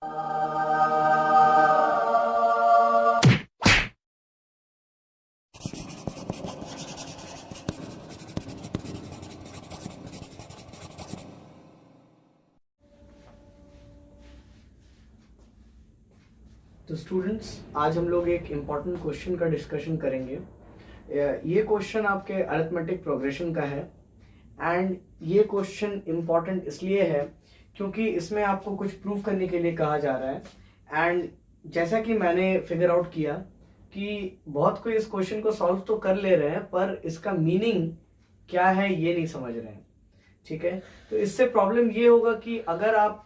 तो स्टूडेंट्स, आज हम लोग एक इम्पॉर्टेंट क्वेश्चन का डिस्कशन करेंगे। ये क्वेश्चन आपके अरिथमेटिक प्रोग्रेशन का है एंड ये क्वेश्चन इम्पॉर्टेंट इसलिए है क्योंकि इसमें आपको कुछ प्रूव करने के लिए कहा जा रहा है। एंड जैसा कि मैंने फिगर आउट किया कि बहुत कोई इस क्वेश्चन को सॉल्व तो कर ले रहे हैं पर इसका मीनिंग क्या है ये नहीं समझ रहे हैं। ठीक है, तो इससे प्रॉब्लम ये होगा कि अगर आप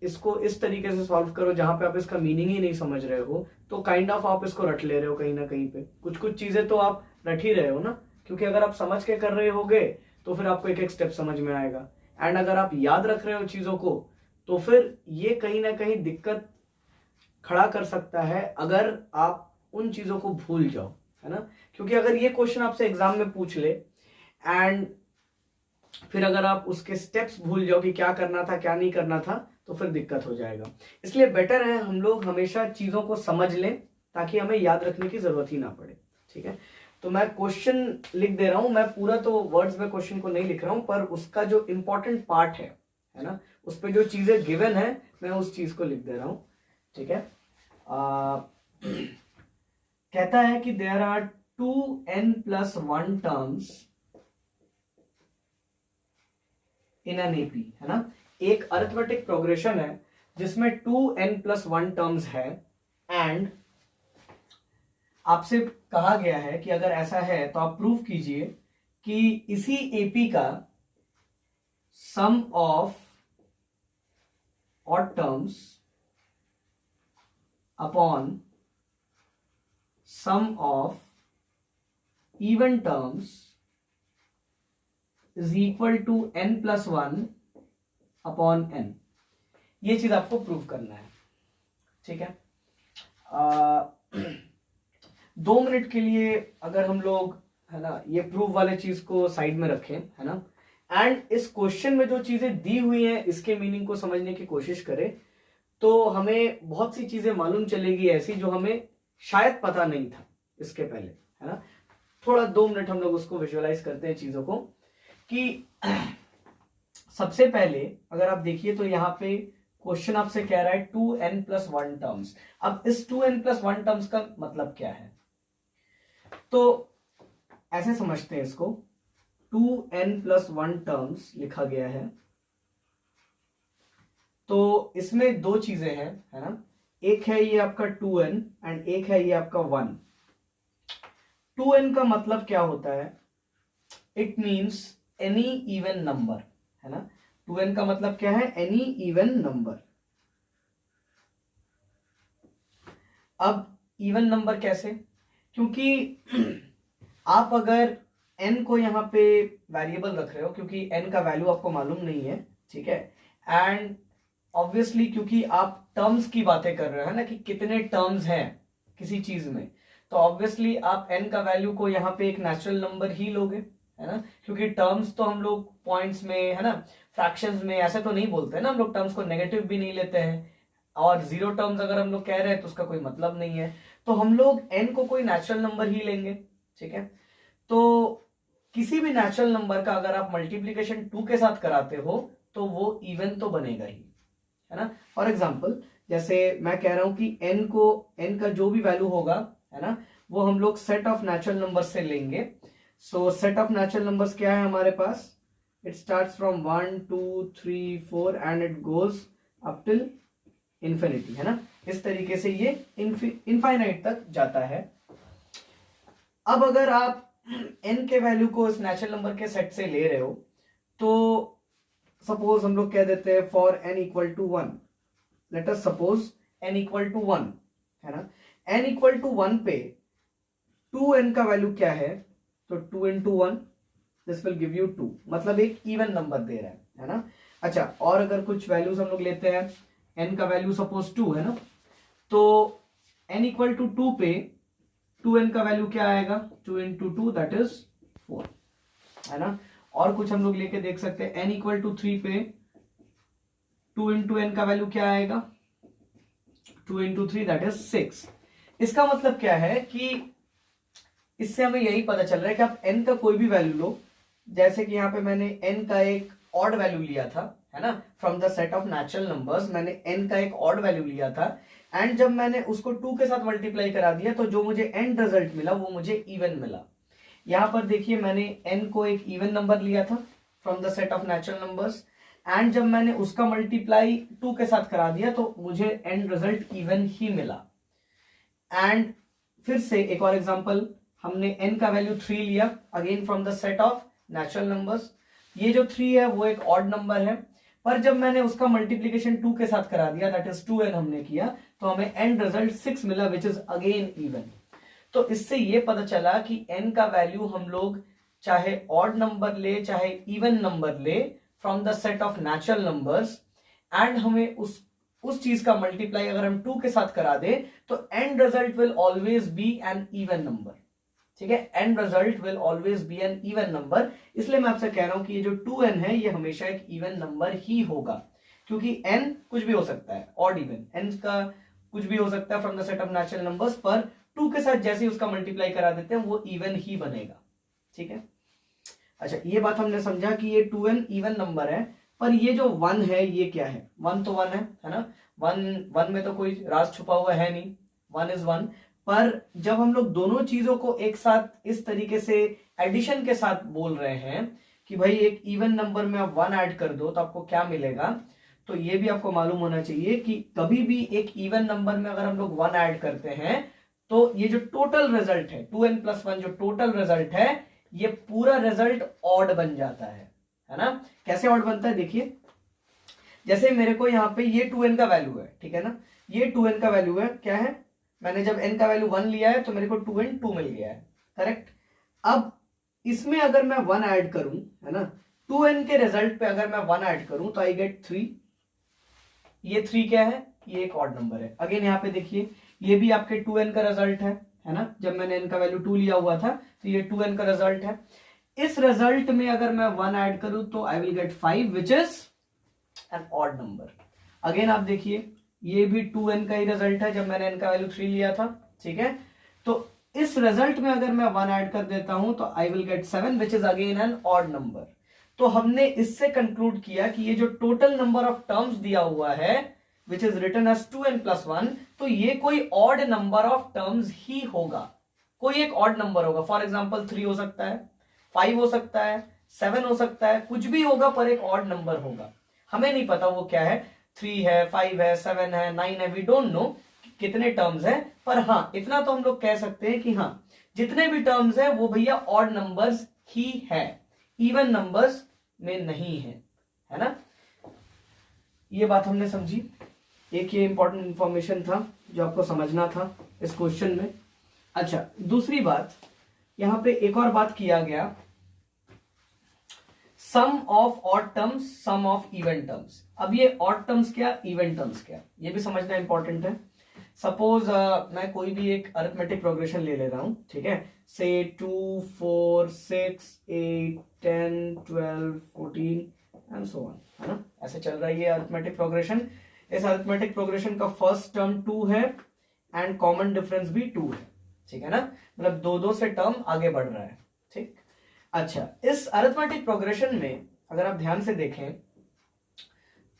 इसको इस तरीके से सॉल्व करो जहां पे आप इसका मीनिंग ही नहीं समझ रहे हो तो काइंड ऑफ आप इसको रट ले रहे हो कहीं ना कहीं पे। कुछ कुछ चीजें तो आप रट ही रहे हो ना, क्योंकि अगर आप समझ के कर रहे होगे तो फिर आपको एक एक स्टेप समझ में आएगा। एंड अगर आप याद रख रहे हो चीजों को तो फिर ये कहीं ना कहीं दिक्कत खड़ा कर सकता है अगर आप उन चीजों को भूल जाओ, है ना। क्योंकि अगर ये क्वेश्चन आपसे एग्जाम में पूछ ले एंड फिर अगर आप उसके स्टेप्स भूल जाओ कि क्या करना था क्या नहीं करना था तो फिर दिक्कत हो जाएगा। इसलिए बेटर है हम लोग हमेशा चीजों को समझ लें ताकि हमें याद रखने की जरूरत ही ना पड़े। ठीक है, तो मैं क्वेश्चन लिख दे रहा हूं। मैं पूरा तो वर्ड्स में क्वेश्चन को नहीं लिख रहा हूं पर उसका जो इंपॉर्टेंट पार्ट है ना, उस पर जो चीजें गिवन है मैं उस चीज को लिख दे रहा हूं। ठीक है, कहता है कि there are 2n+1 terms in an AP, है ना। एक अरिथमेटिक प्रोग्रेशन है जिसमें 2n+1 टर्म्स है एंड आपसे कहा गया है कि अगर ऐसा है तो आप प्रूव कीजिए कि इसी एपी का sum of odd terms upon sum of even terms is equal to n+1 upon n। ये चीज आपको प्रूव करना है। ठीक है, 2 मिनट के लिए अगर हम लोग, है ना, ये प्रूफ वाले चीज को साइड में रखें, है ना, एंड इस क्वेश्चन में जो चीजें दी हुई हैं इसके मीनिंग को समझने की कोशिश करें तो हमें बहुत सी चीजें मालूम चलेगी ऐसी जो हमें शायद पता नहीं था इसके पहले, है ना। थोड़ा 2 मिनट हम लोग उसको विजुअलाइज करते हैं चीजों को कि सबसे पहले अगर आप देखिए तो यहाँ पे क्वेश्चन आपसे कह रहा है 2n+1 टर्म्स। अब इस 2n+1 टर्म्स का मतलब क्या है, तो ऐसे समझते हैं इसको। 2n+1 टर्म्स लिखा गया है तो इसमें 2 चीजें हैं, है ना। एक है ये आपका 2n एंड एक है ये आपका 1। 2n का मतलब क्या होता है, it means any even number, है ना। 2n का मतलब क्या है, एनी इवन नंबर। अब इवन नंबर कैसे, क्योंकि आप अगर n को यहां पे वेरिएबल रख रहे हो क्योंकि n का वैल्यू आपको मालूम नहीं है, ठीक है, एंड ऑब्वियसली क्योंकि आप टर्म्स की बातें कर रहे हो, है ना, कि कितने टर्म्स हैं किसी चीज में, तो ऑब्वियसली आप n का वैल्यू को यहाँ पे एक नेचुरल नंबर ही लोगे, है ना। क्योंकि टर्म्स तो हम लोग पॉइंट्स में, है ना, फ्रैक्शंस में ऐसे तो नहीं बोलते हैं ना हम लोग, टर्म्स को नेगेटिव भी नहीं लेते हैं और जीरो टर्म्स अगर हम लोग कह रहे हैं तो उसका कोई मतलब नहीं है, तो हम लोग n को कोई नेचुरल नंबर ही लेंगे। ठीक है, तो किसी भी नेचुरल नंबर का अगर आप मल्टीप्लीकेशन 2 के साथ कराते हो तो वो इवन तो बनेगा ही, है ना। फॉर एग्जाम्पल जैसे मैं कह रहा हूं कि n का जो भी वैल्यू होगा, है ना, वो हम लोग सेट ऑफ नेचुरल नंबर से लेंगे। So set of natural numbers क्या है हमारे पास, it starts from 1 2 3 4 and it goes up till infinity, है ना। इस तरीके से ये इनफाइनाइट तक जाता है। अब अगर आप n के वैल्यू को इस नेचुरल नंबर के सेट से ले रहे हो तो सपोज हम लोग कह देते हैं for n equal to 1, let us suppose n equal to 1, है ना। n इक्वल टू 1 पे 2n का वैल्यू क्या है, तो 2 into 1 this will give you 2, मतलब एक इवन नंबर दे रहा है ना। अच्छा, और अगर कुछ वैल्यूज हम लोग लेते हैं, n का वैल्यू सपोज 2 है ना, तो n इक्वल टू 2 पे 2n का वैल्यू क्या आएगा, 2 into 2 दैट इज 4, है ना। और कुछ हम लोग लेके देख सकते हैं, n इक्वल टू 3 पे 2 into n का वैल्यू क्या आएगा, 2 इंटू 3 दैट इज 6। इसका मतलब क्या है कि इससे हमें यही पता चल रहा है कि आप n का कोई भी वैल्यू लो, जैसे कि यहाँ पे मैंने n का एक ऑड वैल्यू लिया था, है ना, from the set of natural numbers मैंने n का एक ऑड वैल्यू लिया था, एंड जब मैंने उसको 2 के साथ मल्टीप्लाई करा दिया तो जो मुझे एंड रिजल्ट मिला वो मुझे इवन मिला। यहां पर देखिए मैंने n को एक इवन नंबर लिया था from the set of natural numbers, and जब मैंने उसका मल्टीप्लाई 2 के साथ करा दिया तो मुझे एंड रिजल्ट इवन ही मिला। एंड फिर से एक और एग्जांपल, हमने n का वैल्यू 3 लिया again from the set of natural numbers. ये जो 3 है वो एक ऑड नंबर है, पर जब मैंने उसका मल्टीप्लीकेशन 2 के साथ करा दिया दैट इज 2n हमने किया तो हमें एंड रिजल्ट 6 मिला विच इज अगेन इवन। तो इससे ये पता चला कि n का वैल्यू हम लोग चाहे ऑड नंबर ले चाहे इवन नंबर ले from the set of natural numbers, and हमें उस चीज का मल्टीप्लाई अगर हम 2 के साथ करा दे तो end result will always be an even number. ठीक है, end result will always be an even number. इसलिए मैं आपसे कह रहा हूं कि ये जो 2n है ये हमेशा एक इवन नंबर ही होगा, क्योंकि n कुछ भी हो सकता है, ऑड इवन n का कुछ भी हो सकता है from the set of natural numbers, पर 2 के साथ जैसे ही उसका मल्टीप्लाई करा देते हैं वो इवन ही बनेगा। ठीक है, अच्छा ये बात हमने समझा कि ये 2n इवन नंबर है, पर ये जो 1 है ये क्या है? 1 तो 1 है ना, 1 में तो कोई राज छुपा हुआ है नहीं, 1 इज 1। पर जब हम लोग दोनों चीजों को एक साथ इस तरीके से एडिशन के साथ बोल रहे हैं कि भाई एक इवन नंबर में आप 1 ऐड कर दो तो आपको क्या मिलेगा, तो ये भी आपको मालूम होना चाहिए कि कभी भी एक इवन नंबर में अगर हम लोग 1 ऐड करते हैं तो ये जो टोटल रिजल्ट है 2n प्लस 1 जो टोटल रिजल्ट है ये पूरा रिजल्ट ऑड बन जाता है ना। कैसे ऑड बनता है देखिए, जैसे मेरे को यहाँ पे ये 2n का वैल्यू है, ठीक है ना, ये 2n का वैल्यू है, क्या है, मैंने जब n का वैल्यू 1 लिया है तो मेरे को 2n 2 मिल गया है, करेक्ट। अब इसमें अगर मैं 1 ऐड करूं, है ना, 2n के रिजल्ट पे अगर मैं 1 ऐड करूं तो आई गेट 3। ये 3 क्या है, ये एक ऑड नंबर है। अगेन यहाँ पे देखिए ये भी आपके 2n का रिजल्ट है ना, जब मैंने n का वैल्यू 2 लिया हुआ था तो ये 2n का रिजल्ट है। इस रिजल्ट में अगर मैं 1 ऐड करूं तो I will gate 5 which is an odd number. Again आप देखिए ये भी 2n का ही रिजल्ट है जब मैंने n का वैल्यू 3 लिया था, ठीक है। तो इस रिजल्ट में अगर मैं 1 ऐड कर देता हूं तो I will get 7 which is again an odd number. तो हमने इससे कंक्लूड किया कि ये जो टोटल नंबर ऑफ टर्म्स दिया हुआ है which is written as 2n plus 1, तो ये कोई ऑड नंबर ऑफ टर्म्स ही होगा, कोई एक ऑड नंबर होगा। फॉर एग्जाम्पल 3 हो सकता है, 5 हो सकता है, 7 हो सकता है, कुछ भी होगा पर एक ऑड नंबर होगा। हमें नहीं पता वो क्या है, 3 है, 5 है, 7 है, 9 है, वी डोंट नो कितने टर्म्स है, पर हाँ इतना तो हम लोग कह सकते हैं कि हाँ जितने भी टर्म्स है वो भैया ऑड नंबर्स ही है, इवन नंबर्स में नहीं है ना। ये बात हमने समझी, एक ये इंपॉर्टेंट इंफॉर्मेशन था जो आपको समझना था इस क्वेश्चन में। अच्छा दूसरी बात, यहां पे एक और बात किया गया, sum of odd terms sum of even terms. अब ये ऑड टर्म्स क्या, इवन टर्म्स क्या, ये भी समझना इंपॉर्टेंट है। सपोज मैं कोई भी एक अरिथमेटिक प्रोग्रेशन ले रहा हूं, ठीक है, से 2 4 6 8 10 12 14 एंड सो ऑन, है ना, ऐसे चल रहा है ये अरिथमेटिक प्रोग्रेशन। इस अरिथमेटिक प्रोग्रेशन का फर्स्ट टर्म 2 है एंड कॉमन डिफरेंस भी 2 है, ठीक है ना, मतलब 2 से टर्म आगे बढ़ रहा है, ठीक। अच्छा इस अरिथमेटिक प्रोग्रेशन में अगर आप ध्यान से देखें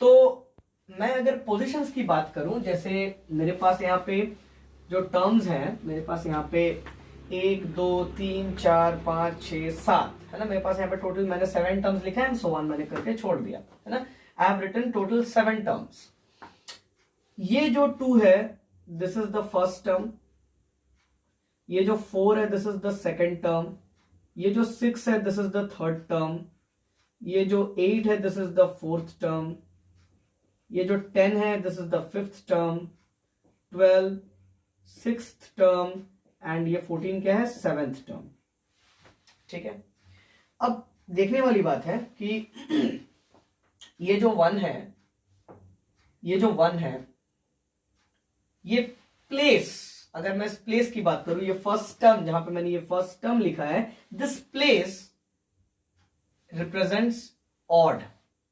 तो मैं अगर पोजीशंस की बात करूं, जैसे मेरे पास यहाँ पे जो टर्म्स हैं, मेरे पास यहाँ पे 1 2 3 4 5 6 7 है ना, मेरे पास यहाँ पे टोटल मैंने 7 टर्म्स लिखा है एंड सो ऑन मैंने करके छोड़ दिया, है ना। I have written total 7 terms. ये जो 2 है this is the first term, ये जो 4 है this is the second term, ये जो 6 है this is the third term, ये जो 8 है this is the fourth term, ये जो 10 है this is the fifth term, 12 sixth term and ये 14 क्या है, सेवेंथ टर्म, ठीक है। अब देखने वाली बात है कि ये जो 1 है, ये जो 1 है, ये प्लेस, अगर मैं इस प्लेस की बात करूं, ये फर्स्ट टर्म जहां पे मैंने ये फर्स्ट टर्म लिखा है, दिस प्लेस रिप्रेजेंट्स ऑड,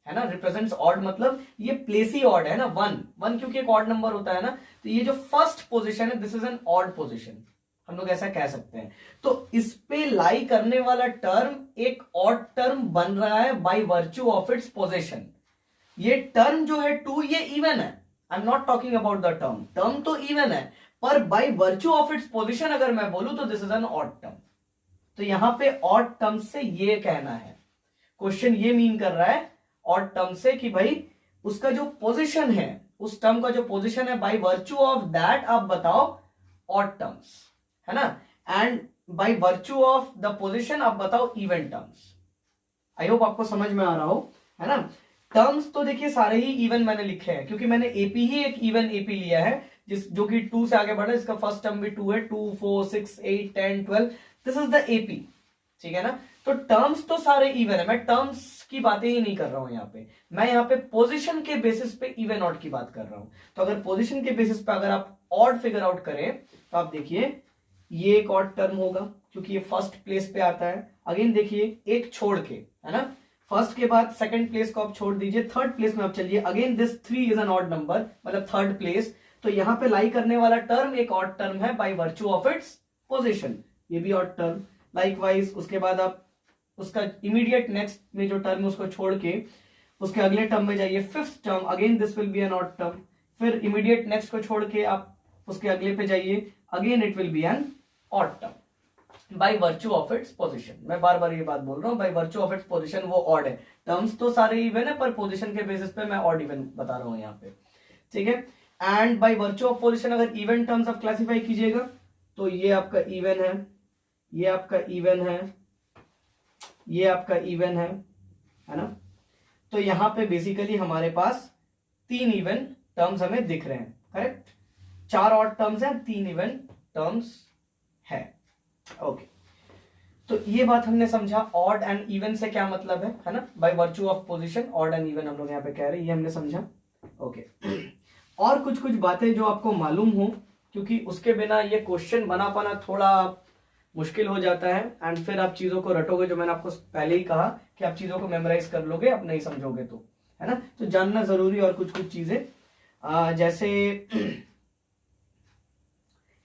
है ना, रिप्रेजेंट्स ऑड मतलब ये प्लेस ही ऑड है ना, वन वन क्योंकि एक ऑड नंबर होता है ना, तो ये जो फर्स्ट पोजीशन है this is an odd position, हम लोग ऐसा कह सकते हैं। तो इस पे लाई करने वाला टर्म एक ऑड टर्म बन रहा है bye virtue of its position. ये टर्म जो है टू ये इवन है, I am not talking about the term, term तो इवन है पर bye virtue of its position अगर मैं बोलूं तो this is an odd term. तो यहां पे ऑड टर्म से ये कहना है, क्वेश्चन ये मीन कर रहा है ऑड टर्म से कि भाई उसका जो पोजीशन है, उस टर्म का जो पोजीशन है बाय वर्च्यू ऑफ दैट आप बताओ ऑड टर्म्स, है ना, and bye virtue of the position आप बताओ इवन टर्म्स। आई होप आपको समझ में आ रहा हो, है ना। टर्म्स तो देखिए सारे ही इवन मैंने लिखे हैं क्योंकि मैंने एपी ही एक इवन एपी लिया है जिस जो कि 2 से आगे बढ़ा, इसका फर्स्ट टर्म भी 2 है, 2 4 6 8 10 12, दिस इज द एपी, ठीक है ना। तो टर्म्स तो सारे इवन है, मैं टर्म्स की बातें ही नहीं कर रहा हूं यहाँ पे, मैं यहाँ पे पोजीशन के बेसिस पे इवन ऑड की बात कर रहा हूं। तो अगर पोजीशन के बेसिस पे अगर आप ऑड फिगर आउट करें तो आप देखिए ये एक ऑड टर्म होगा क्योंकि ये फर्स्ट प्लेस पे आता है। अगेन देखिए एक छोड़ के, है ना, फर्स्ट के बाद सेकंड प्लेस को आप छोड़ दीजिए, थर्ड प्लेस में आप चलिए, again this 3 is an odd number मतलब थर्ड प्लेस, तो यहां पे लाई करने वाला टर्म एक ऑड टर्म है bye virtue of its position, ये भी ऑड टर्म। लाइकवाइज उसके बाद आप उसका इमीडिएट नेक्स्ट में जो टर्म है उसको छोड़ के उसके अगले टर्म में जाइए, fifth term, again this will be an odd term. फिर इमीडिएट नेक्स्ट को छोड़ के आप उसके अगले पे जाइए, again it will be an odd term by virtue of its position. मैं बार बार ये बात बोल रहा हूं, by virtue of its position वो ऑड है, टर्म्स तो सारे इवन है पर पोजीशन के बेसिस पे मैं ऑड इवन बता रहा हूं यहाँ पे, ठीक है। And bye virtue of position अगर इवन टर्म्स आप क्लासिफाई कीजिएगा तो ये आपका इवन है, ये आपका इवन है, ये आपका इवन है ना। तो यहां पे बेसिकली हमारे पास 3 इवन टर्म्स हमें दिख रहे हैं, करेक्ट, 4 ऑड टर्म्स हैं, 3 इवन टर्म्स है, ओके। तो ये बात हमने समझा, ऑड एंड इवन से क्या मतलब है ना, bye virtue of position odd and even हम लोग यहाँ पे कह रहे हैं, ये हमने समझा, ओके। और कुछ कुछ बातें जो आपको मालूम हो क्योंकि उसके बिना ये क्वेश्चन बना पाना थोड़ा मुश्किल हो जाता है एंड फिर आप चीजों को रटोगे, जो मैंने आपको पहले ही कहा कि आप चीजों को मेमोराइज कर लोगे, आप नहीं समझोगे तो, है ना। तो जानना जरूरी और कुछ कुछ चीजें जैसे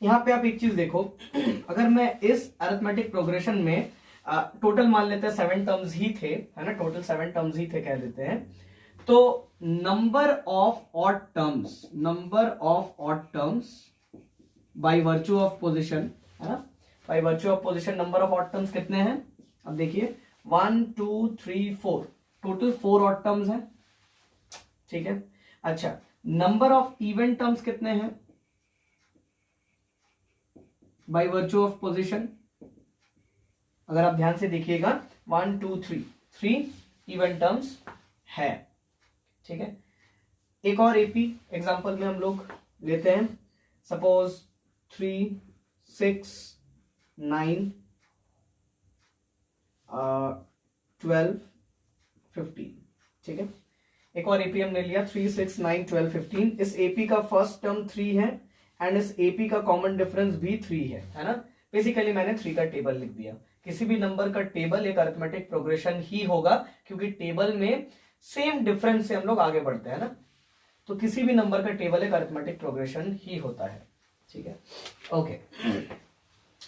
यहां पे आप एक चीज देखो, अगर मैं इस अरिथमेटिक प्रोग्रेशन में टोटल मान लेते हैं 7 टर्म्स ही थे, है ना, टोटल 7 टर्म्स ही थे कह देते हैं, तो number of odd terms, number of odd terms bye virtue of position, है ना, bye virtue of position number of odd terms कितने हैं, अब देखिए 1 2 3 4, टोटल 4 ऑड टर्म्स हैं, ठीक है। अच्छा, नंबर ऑफ इवन टर्म्स कितने हैं बाय वर्च्यू ऑफ पोजीशन, अगर आप ध्यान से देखिएगा 1 2 3 इवन टर्म्स है, ठीक है। एक और एपी एग्जांपल में हम लोग लेते हैं, सपोज 3 6 9 12 15, ठीक है। एक और एपी हमने लिया 3 6 9 12 15, इस एपी का फर्स्ट टर्म 3 है एंड इस एपी का कॉमन डिफरेंस भी 3 है ना। बेसिकली मैंने 3 का टेबल लिख दिया, किसी भी नंबर का टेबल एक अरिथमेटिक प्रोग्रेशन ही होगा क्योंकि टेबल में सेम डिफरेंस से हम लोग आगे बढ़ते हैं ना, तो किसी भी नंबर का टेबल एक अरिथमेटिक प्रोग्रेशन ही होता है, ठीक है, ओके।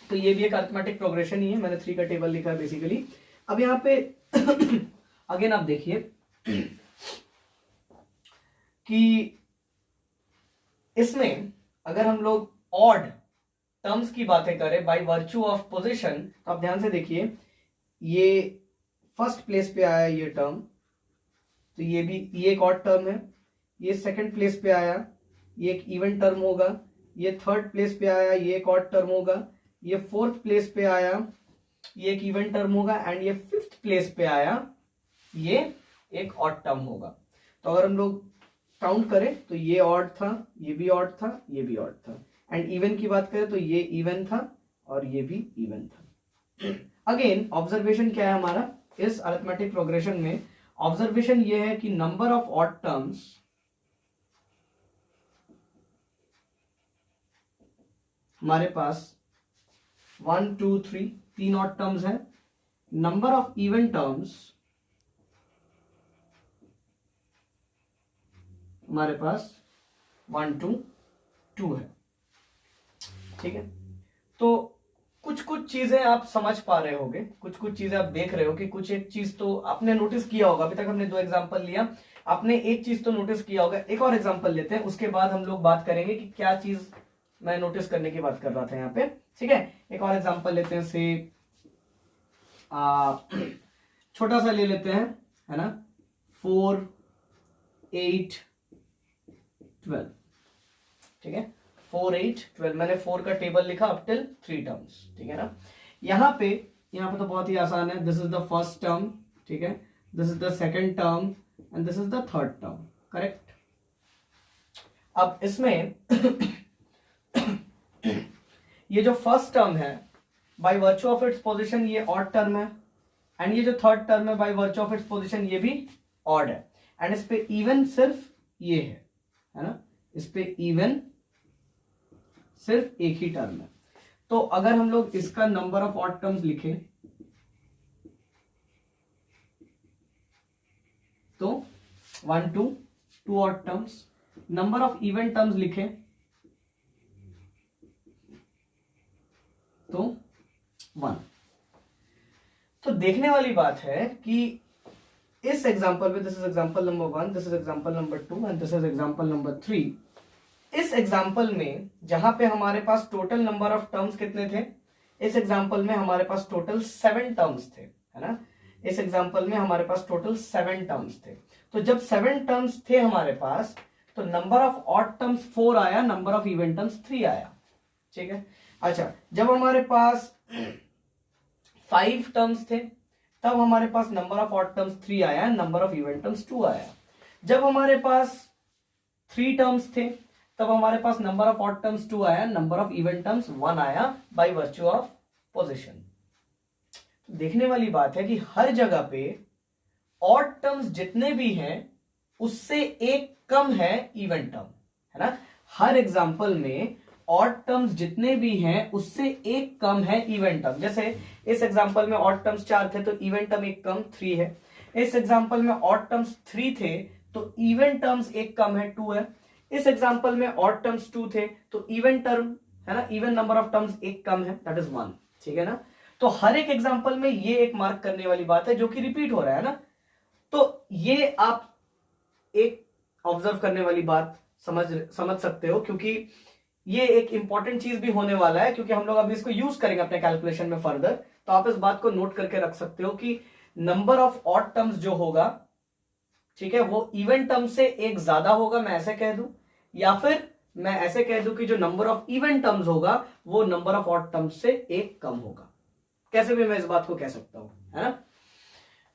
तो ये भी एक अरिथमेटिक प्रोग्रेशन ही है, मैंने 3 का टेबल लिखा है बेसिकली। अब यहाँ पे अगेन आप देखिए कि इसमें अगर हम लोग ऑड टर्म्स की बातें करें बाय वर्च्यू ऑफ पोजीशन, तो आप ध्यान से देखिए, ये फर्स्ट प्लेस पे आया ये टर्म, तो ये एक ऑड टर्म है, ये सेकंड प्लेस पे आया, ये एक इवन टर्म होगा, ये थर्ड प्लेस पे आया, ये एक ऑड टर्म होगा, ये फोर्थ प्लेस पे आया, ये एक इवन टर्म होगा, एंड ये फिफ्थ प्लेस पे आया, ये एक ऑड टर्म होगा। तो अगर हम लोग काउंट करें तो ये ऑड था, ये भी ऑड था, ये भी ऑड था, एंड इवन की बात करें तो ये इवन था और ये भी इवन था। अगेन ऑब्जर्वेशन क्या है हमारा इस अरिथमेटिक प्रोग्रेशन में, ऑब्जर्वेशन ये है कि नंबर ऑफ ऑड टर्म्स हमारे पास 1 2 3 3 ऑड टर्म्स है, नंबर ऑफ इवन टर्म्स हमारे पास 1 2 2 है। ठीक है, तो कुछ कुछ चीजें आप समझ पा रहे होगे, कुछ कुछ चीजें आप देख रहे हो कि कुछ एक चीज तो आपने नोटिस किया होगा। अभी तक हमने 2 एग्जांपल लिया, आपने एक चीज तो नोटिस किया होगा। एक और एग्जांपल लेते हैं, उसके बाद हम लोग बात करेंगे कि क्या चीज मैं नोटिस करने की बात कर रहा था यहाँ पे। ठीक है, एक और एग्जांपल लेते हैं, से छोटा सा ले लेते हैं, है ना, 4 8 12। ठीक है, 4 8 12, मैंने 4 का टेबल लिखा अप टिल 3 टर्म्स। ठीक है ना, यहाँ पे तो बहुत ही आसान है। This is the first term, ठीक है, this is the second term and this is the third term, correct. अब इसमें ये जो फर्स्ट टर्म है bye virtue of its position ये ऑड टर्म है, एंड ये जो थर्ड टर्म है bye virtue of its position ये भी ऑड है, एंड इस पे इवन सिर्फ ये है ना, इस पे इवन सिर्फ एक ही टर्म है। तो अगर हम लोग इसका नंबर ऑफ ऑड टर्म्स लिखें तो 1 2 2 odd terms, number of even terms लिखें तो 1। तो देखने वाली बात है कि इस एग्जांपल में, this is example number 1, this is example number 2 and this is example number 3। इस एग्जांपल में जहां पे हमारे पास टोटल नंबर ऑफ टर्म्स कितने थे, इस एग्जांपल में हमारे पास टोटल 7 टर्म्स थे, है ना। इस एग्जांपल में हमारे पास टोटल 7 टर्म्स थे। तो जब 7 टर्म्स थे हमारे पास, तो नंबर ऑफ ऑड टर्म्स 4 आया, नंबर ऑफ इवन टर्म्स 3 आया। ठीक है, अच्छा, जब हमारे पास 5 टर्म्स थे तब हमारे पास नंबर ऑफ ऑड टर्म्स 3 आया, नंबर ऑफ इवन टर्म्स 2 आया। जब हमारे पास 3 टर्म्स थे तब हमारे पास नंबर ऑफ ऑड टर्म्स 2 आया, नंबर ऑफ इवन टर्म्स 1 आया बाय वर्च्यू ऑफ पोजीशन। देखने वाली बात है कि हर जगह पे ऑड टर्म्स जितने भी हैं उससे एक कम है इवन टर्म, है ना। हर एग्जांपल में ऑड टर्म्स जितने भी हैं उससे एक कम है इवन टर्म। जैसे इस एग्जांपल में ऑड टर्म्स 4 थे तो इवन टर्म एक कम 3 है। इस एग्जांपल में ऑड टर्म्स 3 थे तो इवन टर्म्स एक कम है 2 है। इस एग्जांपल में ऑड टर्म्स 2 थे तो इवन टर्म, है ना, इवन नंबर ऑफ टर्म्स एक कम है, दैट इज 1। ठीक है ना, तो हर एक एग्जांपल में ये एक मार्क करने वाली बात है जो कि रिपीट हो रहा है ना। तो ये आप एक ऑब्जर्व करने वाली बात समझ सकते हो, क्योंकि ये एक इंपॉर्टेंट चीज भी होने वाला है, क्योंकि हम लोग अभी इसको यूज करेंगे अपने कैलकुलेशन में फर्दर। तो आप इस बात को नोट करके रख सकते हो कि नंबर ऑफ ऑड टर्म्स जो होगा, ठीक है, वो इवन टर्म से एक ज्यादा होगा, मैं ऐसे कह दूं, या फिर मैं ऐसे कह दूं कि जो नंबर ऑफ इवन टर्म्स होगा वो नंबर ऑफ ऑड टर्म्स से एक कम होगा। कैसे भी मैं इस बात को कह सकता हूं, है ना।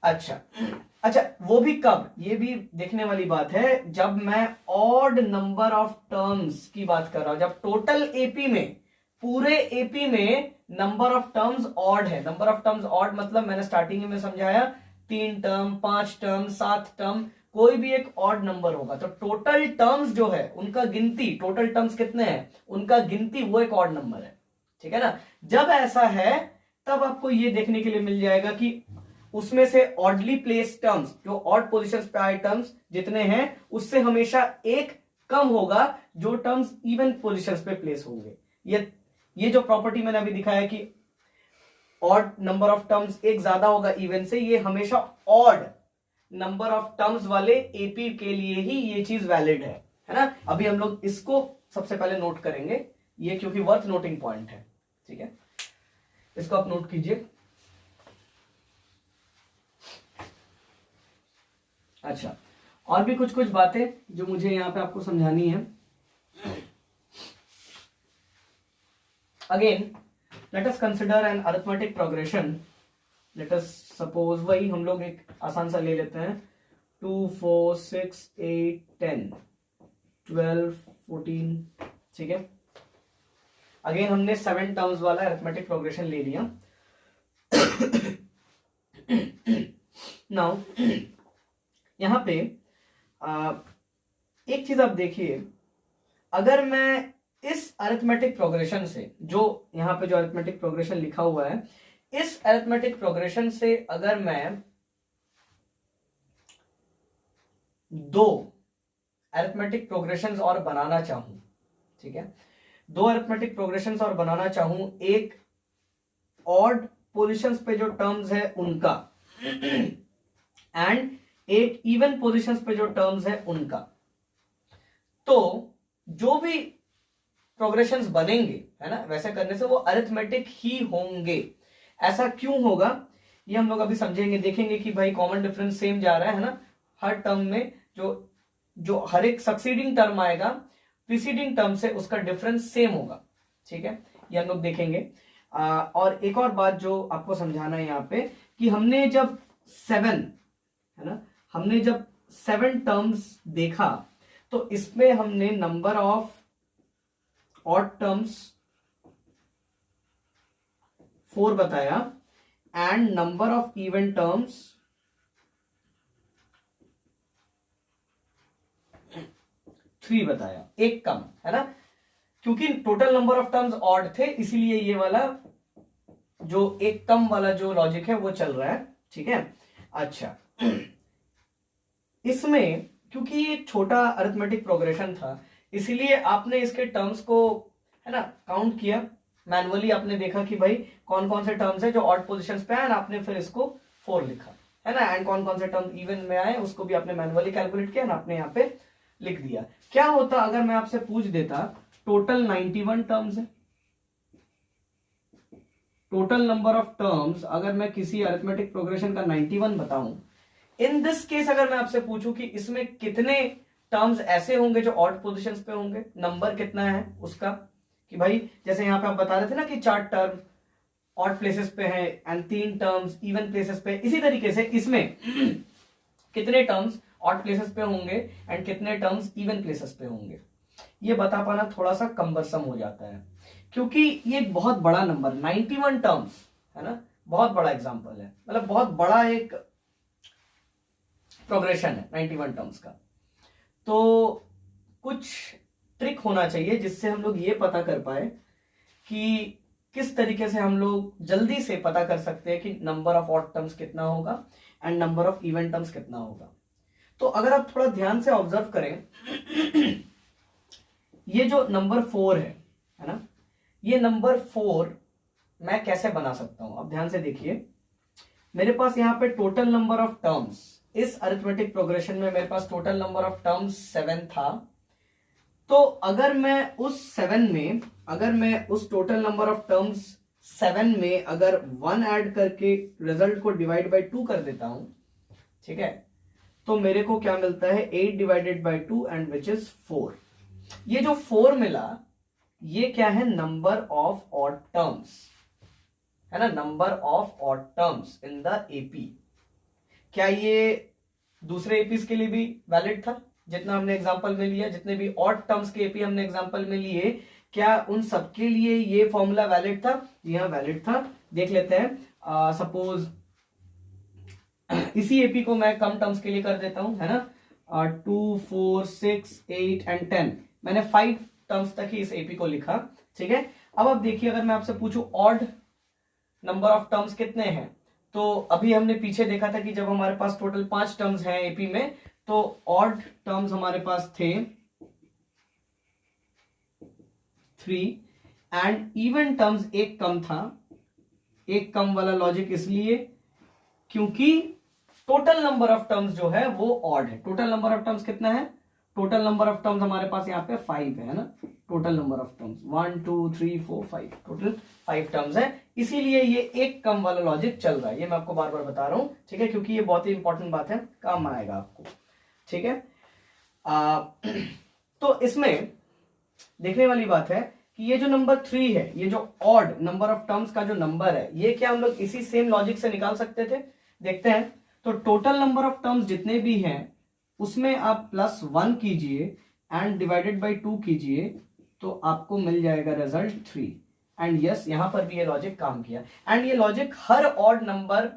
अच्छा, वो भी कब, ये भी देखने वाली बात है, जब मैं ऑड नंबर ऑफ टर्म्स की बात कर रहा हूं, जब टोटल एपी में, पूरे एपी में नंबर ऑफ टर्म्स ऑड है। नंबर ऑफ टर्म्स ऑड मतलब मैंने स्टार्टिंग में समझाया, 3 टर्म, 5 टर्म, 7 टर्म, कोई भी एक ऑड नंबर होगा तो टोटल टर्म्स जो है उनका गिनती, टोटल टर्म्स कितने हैं उनका गिनती, वो एक ऑड नंबर है। ठीक है ना, जब ऐसा है तब आपको ये देखने के लिए मिल जाएगा कि उसमें से ऑडली प्लेस टर्म्स, जो ऑड पोजीशंस पे आए टर्म्स जितने हैं उससे हमेशा एक कम होगा जो टर्म्स इवन पोजीशंस पे प्लेस होंगे। ये जो प्रॉपर्टी मैंने अभी दिखाया कि ऑड नंबर ऑफ टर्म्स एक ज्यादा होगा इवन से, ये हमेशा ऑड नंबर ऑफ टर्म्स वाले एपी के लिए ही ये चीज वैलिड है ना। अभी हम लोग इसको सबसे पहले नोट करेंगे, ये क्योंकि वर्थ नोटिंग पॉइंट है। ठीक है, इसको आप नोट कीजिए। अच्छा, और भी कुछ कुछ बातें जो मुझे यहां पे आपको समझानी है। Again let us consider N arithmetic progression. Late us suppose, वही हम लोग एक आसान सा ले लेते हैं, 2 4 6 8 10 12 14। ठीक है, अगेन हमने 7 टर्म्स वाला अरिथमेटिक प्रोग्रेशन ले लिया। नाउ यहां पे एक चीज आप देखिए, अगर मैं इस अरिथमेटिक प्रोग्रेशन से, जो यहां पे जो अरिथमेटिक प्रोग्रेशन लिखा हुआ है, इस अरिथमेटिक प्रोग्रेशन से अगर मैं 2 अरिथमेटिक प्रोग्रेशंस और बनाना चाहूं, ठीक है, 2 अरिथमेटिक प्रोग्रेशंस और बनाना चाहूं, एक ऑड पोजीशंस पे जो टर्म्स है उनका एंड एक इवन पोजीशंस पे जो टर्म्स है उनका, तो जो भी प्रोग्रेशंस बनेंगे, है ना, वैसे करने से वो अरिथमेटिक ही होंगे। ऐसा क्यों होगा ये हम लोग अभी समझेंगे, देखेंगे कि भाई कॉमन डिफरेंस सेम जा रहा है ना, हर टर्म में जो जो हर एक सक्सीडिंग टर्म आएगा प्रीसीडिंग टर्म से उसका डिफरेंस सेम होगा, ठीक है, ये हम लोग देखेंगे। और एक और बात जो आपको समझाना है यहाँ पे कि हमने जब 7, है ना, हमने जब 7 टर्म्स देखा तो इसमें हमने नंबर ऑफ ऑड टर्म्स 4 बताया and number of even terms 3 बताया, एक कम, है ना, क्योंकि total number of terms odd थे, इसीलिए ये वाला जो एक कम वाला जो लॉजिक है वो चल रहा है, ठीक है। अच्छा, इसमें क्योंकि ये छोटा अरिथमेटिक प्रोग्रेशन था इसीलिए आपने इसके टर्म्स को, है ना, काउंट किया मैनुअली, आपने देखा कि भाई कौन कौन से टर्म्स है जो ऑड पोजीशंस पे आए, आपने फिर इसको 4 लिखा, है ना, एंड कौन कौन से टर्म इवन में आए उसको भी आपने मैनुअली कैलकुलेट किया ना, आपने यहाँ पे लिख दिया। क्या होता अगर मैं आपसे पूछ देता टोटल 91 टर्म्स है, टोटल नंबर ऑफ टर्म्स अगर मैं किसी अरिथमेटिक प्रोग्रेशन का 91 बताऊं, इन दिस केस अगर मैं आपसे पूछूं कि इसमें कितने टर्म्स ऐसे होंगे जो ऑड पोजीशंस पे होंगे, नंबर कितना है उसका, कि भाई जैसे यहां पे आप बता रहे थे ना कि 4 टर्म ऑड प्लेसेस पे है एंड 3 टर्म्स इवन प्लेसेस पे, इसी तरीके से इसमें कितने टर्म्स ऑड प्लेसेस पे होंगे एंड कितने टर्म्स इवन प्लेसेस पे होंगे, ये बता पाना थोड़ा सा कम्बरसम हो जाता है, क्योंकि ये एक बहुत बड़ा नंबर 91 टर्म्स, है ना, बहुत बड़ा एग्जांपल है, मतलब बहुत बड़ा एक प्रोग्रेशन है 91 टर्म्स का। तो कुछ ट्रिक होना चाहिए जिससे हम लोग ये पता कर पाए कि किस तरीके से हम लोग जल्दी से पता कर सकते हैं कि नंबर ऑफ ऑड टर्म्स कितना होगा and number of even terms कितना होगा। तो अगर आप थोड़ा ध्यान से ऑब्जर्व करें, ये जो नंबर 4 है ना, ये नंबर 4 मैं कैसे बना सकता हूं, अब ध्यान से देखिए, मेरे पास यहां पे टोटल नंबर ऑफ टर्म्स इस अरिथमेटिक प्रोग्रेशन में मेरे पास टोटल नंबर ऑफ टर्म्स 7 था, तो अगर मैं उस 7 में, अगर मैं उस टोटल नंबर ऑफ टर्म्स 7 में अगर 1 ऐड करके रिजल्ट को डिवाइड बाय 2 कर देता हूं, ठीक है, तो मेरे को क्या मिलता है 8 divided by 2 and which is 4। ये जो 4 मिला ये क्या है, नंबर ऑफ ऑड टर्म्स, है ना, number of odd terms in the AP. क्या ये दूसरे एपीज के लिए भी वैलिड था, जितना हमने एग्जांपल में लिया, जितने भी ऑड टर्म्स के एपी हमने एग्जांपल में लिए, क्या उन सबके लिए ये फॉर्मूला वैलिड था? जी हाँ, वैलिड था। देख लेते हैं, सपोज इसी एपी को मैं कम टर्म्स के लिए कर देता हूं, है ना, 2 4 6 8 एंड 10, मैंने 5 टर्म्स तक ही इस एपी को लिखा, ठीक है। अब आप देखिए, अगर मैं आपसे पूछूं ऑड नंबर ऑफ टर्म्स कितने हैं, तो अभी हमने पीछे देखा था कि जब हमारे पास टोटल 5 टर्म्स हैं एपी में, तो ऑड टर्म्स हमारे पास थे 3 एंड इवन टर्म्स एक कम था। एक कम वाला लॉजिक इसलिए क्योंकि टोटल नंबर ऑफ टर्म्स जो है वो ऑड है। टोटल नंबर ऑफ टर्म्स कितना है? टोटल नंबर ऑफ टर्म्स हमारे पास यहाँ पे 5 है ना, total number of terms 1 2 3 4 5, total 5 terms है, इसीलिए ये एक कम वाला लॉजिक चल रहा है। ये मैं आपको बार बार बता रहा हूं, ठीक है, क्योंकि ये बहुत ही इंपॉर्टेंट बात है, काम आएगा आपको, ठीक है। तो इसमें देखने वाली बात है कि ये जो नंबर 3 है, ये जो ऑड नंबर ऑफ टर्म्स का जो नंबर है, ये क्या हम लोग इसी सेम लॉजिक से निकाल सकते थे? देखते हैं। तो टोटल नंबर ऑफ टर्म्स जितने भी हैं उसमें आप +1 कीजिए एंड डिवाइडेड बाय 2 कीजिए, तो आपको मिल जाएगा रिजल्ट 3। एंड यस, यहां पर भी ये लॉजिक काम किया, एंड ये लॉजिक हर ऑड नंबर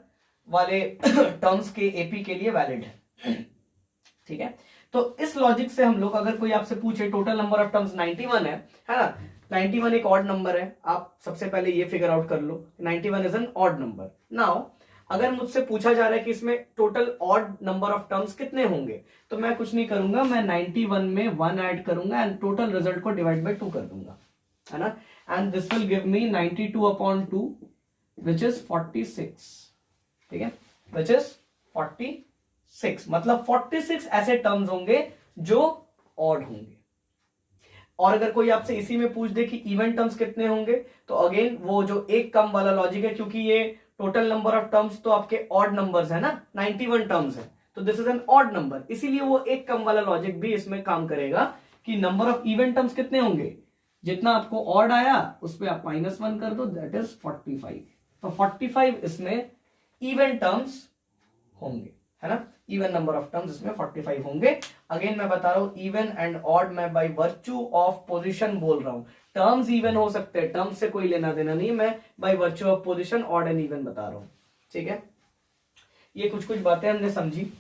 वाले टर्म्स के एपी के लिए वैलिड है, ठीक है। तो इस लॉजिक से हम लोग, अगर कोई आपसे पूछे टोटल नंबर ऑफ टर्म्स 91 है ना, 91 एक ऑड नंबर है, आप सबसे पहले ये फिगर आउट कर लो, 91 is an odd number. Now अगर मुझसे पूछा जा रहा है कि इसमें total odd number of terms कितने होंगे, तो मैं कुछ नहीं करूंगा, मैं 91 में 1 ऐड करूंगा एंड टोटल रिजल्ट को डिवाइड बाय 2 कर दूंगा, है ना। And this will give me 92/2 which is 46, ठीक है, विच इज 46, मतलब 46 ऐसे टर्म्स होंगे जो ऑड होंगे। और अगर कोई आपसे इसी में पूछ दे कि इवन टर्म्स कितने होंगे, तो अगेन वो जो एक कम वाला लॉजिक है, क्योंकि ये टोटल नंबर ऑफ टर्म्स तो आपके ऑड नंबर्स है ना, 91 टर्म्स है, तो this is an odd number, इसीलिए वो एक कम वाला लॉजिक भी इसमें काम करेगा कि नंबर ऑफ इवन टर्म्स कितने होंगे, जितना आपको ऑड आया उस पर आप -1 कर दो, दैट इज 45। तो 45 इसमें इवन टर्म्स होंगे, है ना, इवन नंबर ऑफ टर्म्स इसमें 45 होंगे। अगेन मैं बता रहा हूं इवन एंड ऑड मैं बाय वर्च्यू ऑफ पोजीशन बोल रहा हूं, टर्म्स इवन हो सकते हैं, टर्म्स से कोई लेना देना नहीं, मैं bye virtue of position odd and even बता रहा हूं, ठीक है। ये कुछ कुछ बातें हमने समझी।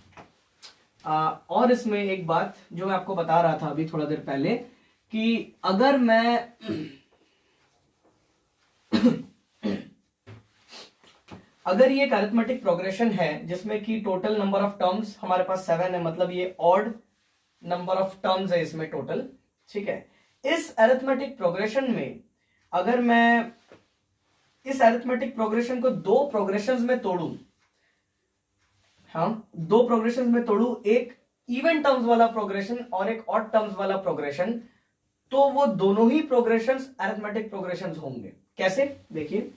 और इसमें एक बात जो मैं आपको बता रहा था अभी थोड़ा देर पहले कि अगर मैं अगर ये एक अरिथमेटिक प्रोग्रेशन है जिसमें कि टोटल नंबर ऑफ टर्म्स हमारे पास 7 है, मतलब ये ऑड नंबर ऑफ टर्म्स है इसमें टोटल, ठीक है। इस अरिथमेटिक प्रोग्रेशन में अगर मैं इस अरिथमेटिक प्रोग्रेशन को 2 प्रोग्रेशंस में तोड़ू, हाँ 2 प्रोग्रेशंस में तोड़ू, एक इवन टर्म्स वाला प्रोग्रेशन और एक ऑड टर्म्स वाला प्रोग्रेशन, तो वो दोनों ही प्रोग्रेशंस अरिथमेटिक प्रोग्रेशंस होंगे। कैसे, देखिए,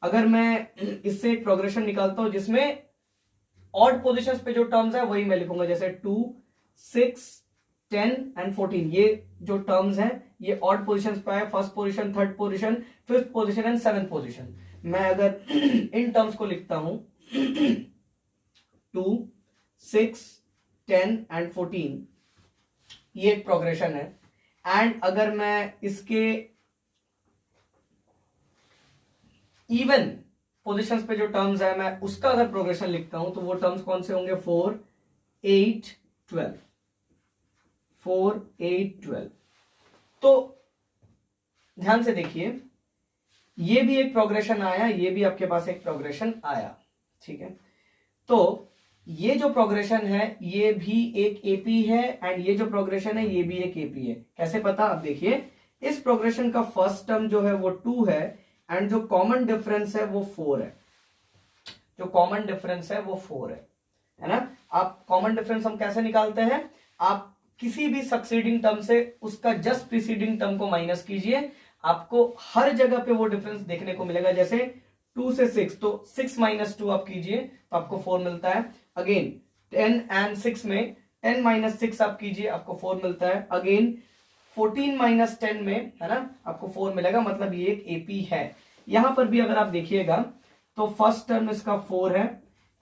अगर मैं इससे एक प्रोग्रेशन निकालता हूं जिसमें ऑड पोजीशंस पे जो टर्म्स है वही मैं लिखूंगा, जैसे 2, 6, 10 एंड 14, ये जो टर्म्स हैं ये ऑड पोजीशंस पे है, first position, third position, fifth position and seventh position. मैं अगर इन टर्म्स को लिखता हूं 2, 6, 10 एंड 14, ये एक प्रोग्रेशन है। एंड अगर मैं इसके इवन पोजीशंस पे जो टर्म्स है मैं उसका अगर प्रोग्रेशन लिखता हूं, तो वो टर्म्स कौन से होंगे, 4, 8, 12, 4, 8, 12। तो ध्यान से देखिए, ये भी एक प्रोग्रेशन आया, ये भी आपके पास एक प्रोग्रेशन आया, ठीक है। तो ये जो प्रोग्रेशन है ये भी एक एपी है एंड ये जो प्रोग्रेशन है ये भी एक एपी है। कैसे पता, आप देखिए, इस प्रोग्रेशन का फर्स्ट टर्म जो है वो 2 है एंड जो कॉमन डिफरेंस है वो 4 है, जो कॉमन डिफरेंस है वो 4 है ना। आप कॉमन डिफरेंस हम कैसे निकालते हैं, आप किसी भी सक्सीडिंग टर्म से उसका जस्ट प्रीसीडिंग टर्म को माइनस कीजिए, आपको हर जगह पे वो डिफरेंस देखने को मिलेगा। जैसे 2 से 6, तो 6 - 2 आप कीजिए तो आपको 4 मिलता है। अगेन 10 एंड 6 में 10 - 6 आप कीजिए, आपको 4 मिलता है। अगेन 14 - 10 में, है ना, आपको 4 मिलेगा, मतलब ये एक एपी है। यहां पर भी अगर आप देखिएगा तो फर्स्ट टर्म इसका 4 है